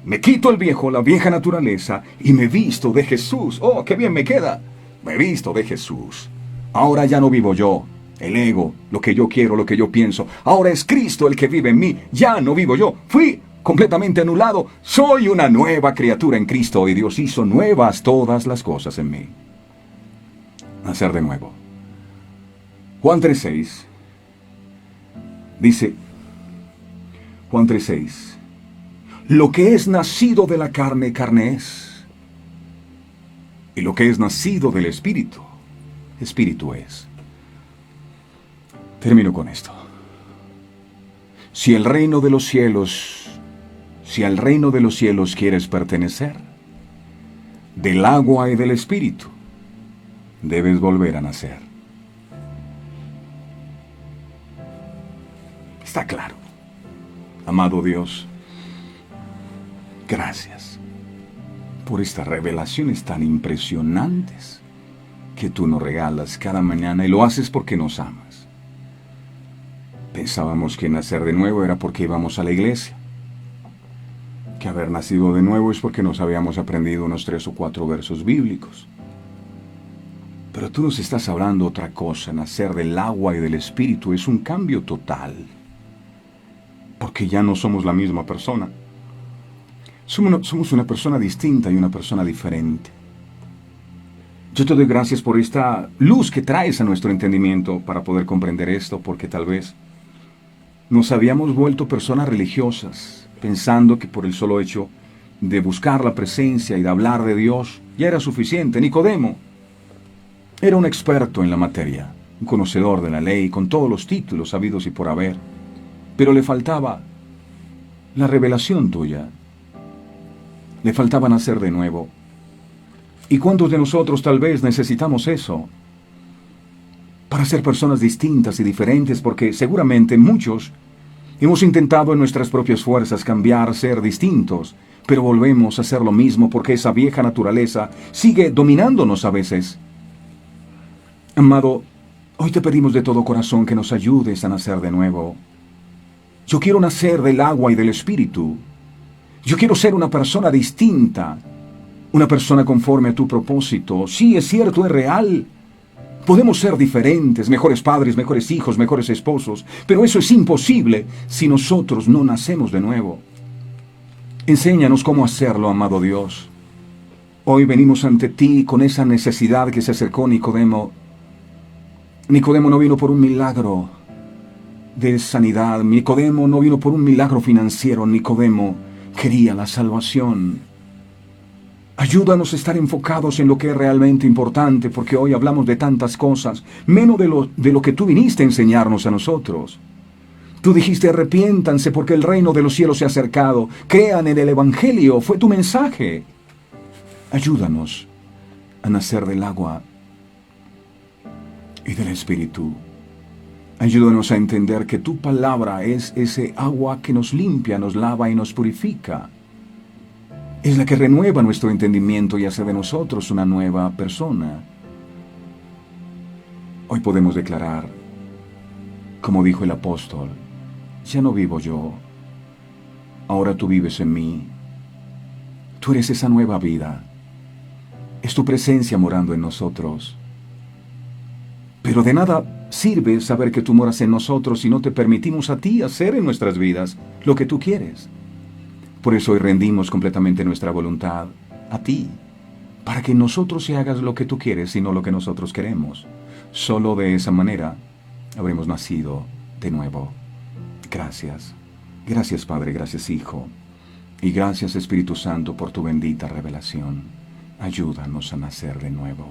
Me quito el viejo, la vieja naturaleza, y me visto de Jesús. ¡Oh, qué bien me queda! Me visto de Jesús. Ahora ya no vivo yo, el ego, lo que yo quiero, lo que yo pienso. Ahora es Cristo el que vive en mí. Ya no vivo yo. Fui completamente anulado. Soy una nueva criatura en Cristo y Dios hizo nuevas todas las cosas en mí. Nacer de nuevo. Juan 3:6 dice, Juan 3:6, lo que es nacido de la carne, carne es. Y lo que es nacido del Espíritu, Espíritu es. Termino con esto. Si al reino de los cielos quieres pertenecer, del agua y del Espíritu, debes volver a nacer. Está claro. Amado Dios, gracias por estas revelaciones tan impresionantes que tú nos regalas cada mañana y lo haces porque nos amas. Pensábamos que nacer de nuevo era porque íbamos a la iglesia, que haber nacido de nuevo es porque nos habíamos aprendido unos 3 o 4 versos bíblicos. Pero tú nos estás hablando otra cosa. Nacer del agua y del Espíritu es un cambio total, porque ya no somos la misma persona. Somos una persona distinta y una persona diferente. Yo te doy gracias por esta luz que traes a nuestro entendimiento para poder comprender esto, porque tal vez nos habíamos vuelto personas religiosas, pensando que por el solo hecho de buscar la presencia y de hablar de Dios ya era suficiente. Nicodemo era un experto en la materia, un conocedor de la ley, con todos los títulos habidos y por haber, pero le faltaba la revelación tuya. Le faltaba nacer de nuevo. ¿Y cuántos de nosotros tal vez necesitamos eso? Para ser personas distintas y diferentes, porque seguramente muchos hemos intentado en nuestras propias fuerzas cambiar, ser distintos, pero volvemos a hacer lo mismo porque esa vieja naturaleza sigue dominándonos a veces. Amado, hoy te pedimos de todo corazón que nos ayudes a nacer de nuevo. Yo quiero nacer del agua y del Espíritu. Yo quiero ser una persona distinta, una persona conforme a tu propósito. Sí, es cierto, es real. Podemos ser diferentes, mejores padres, mejores hijos, mejores esposos, pero eso es imposible si nosotros no nacemos de nuevo. Enséñanos cómo hacerlo, amado Dios. Hoy venimos ante ti con esa necesidad que se acercó Nicodemo. Nicodemo no vino por un milagro de sanidad. Nicodemo no vino por un milagro financiero. Nicodemo quería la salvación. Ayúdanos a estar enfocados en lo que es realmente importante, porque hoy hablamos de tantas cosas, menos de lo que tú viniste a enseñarnos a nosotros. Tú dijiste, arrepiéntanse porque el reino de los cielos se ha acercado. Crean en el Evangelio, fue tu mensaje. Ayúdanos a nacer del agua y del Espíritu. Ayúdanos a entender que tu palabra es ese agua que nos limpia, nos lava y nos purifica. Es la que renueva nuestro entendimiento y hace de nosotros una nueva persona. Hoy podemos declarar, como dijo el apóstol, ya no vivo yo, ahora tú vives en mí. Tú eres esa nueva vida. Es tu presencia morando en nosotros. Pero de nada sirve saber que tú moras en nosotros y no te permitimos a ti hacer en nuestras vidas lo que tú quieres. Por eso hoy rendimos completamente nuestra voluntad a ti, para que nosotros se hagas lo que tú quieres y no lo que nosotros queremos. Solo de esa manera habremos nacido de nuevo. Gracias. Gracias, Padre, gracias, Hijo. Y gracias, Espíritu Santo, por tu bendita revelación. Ayúdanos a nacer de nuevo.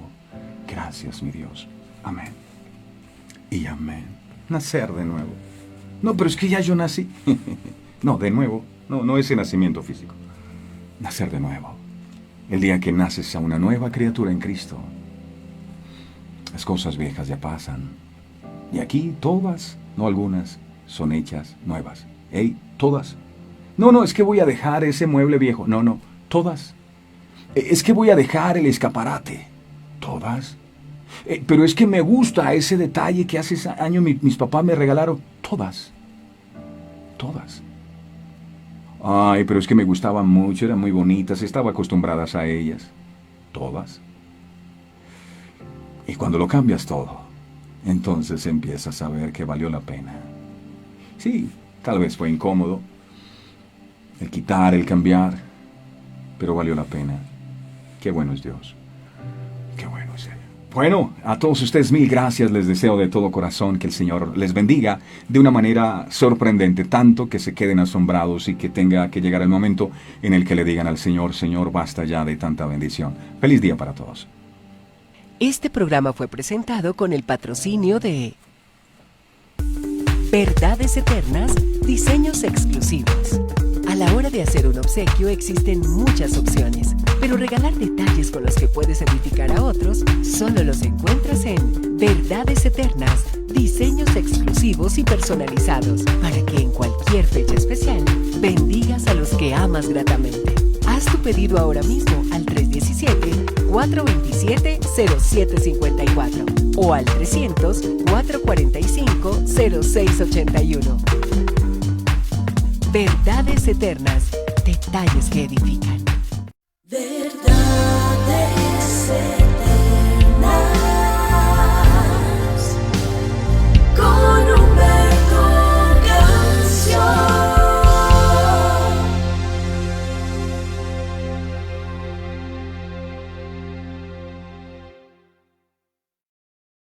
Gracias, mi Dios. Amén. Y amén. Nacer de nuevo. No, pero es que ya yo nací. No, de nuevo. No ese nacimiento físico. Nacer de nuevo. El día que naces a una nueva criatura en Cristo, las cosas viejas ya pasan. Y aquí todas, no algunas, son hechas nuevas. ¿Ey? Todas. No, es que voy a dejar ese mueble viejo. No, todas. Es que voy a dejar el escaparate. Todas. Pero es que me gusta ese detalle que hace años mis papás me regalaron. Todas. Todas. Ay, pero es que me gustaban mucho, eran muy bonitas, estaba acostumbradas a ellas. Todas. Y cuando lo cambias todo, entonces empiezas a ver que valió la pena. Sí, tal vez fue incómodo el quitar, el cambiar, pero valió la pena. Qué bueno es Dios. Qué bueno es Él. Bueno, a todos ustedes 1000 gracias, les deseo de todo corazón que el Señor les bendiga de una manera sorprendente, tanto que se queden asombrados y que tenga que llegar el momento en el que le digan al Señor, Señor, basta ya de tanta bendición. Feliz día para todos. Este programa fue presentado con el patrocinio de Verdades Eternas, diseños exclusivos. A la hora de hacer un obsequio existen muchas opciones, pero regalar detalles con los que puedes edificar a otros solo los encuentras en Verdades Eternas, diseños exclusivos y personalizados, para que en cualquier fecha especial bendigas a los que amas gratamente. Haz tu pedido ahora mismo al 317-427-0754 o al 300-445-0681. Verdades Eternas, detalles que edifican.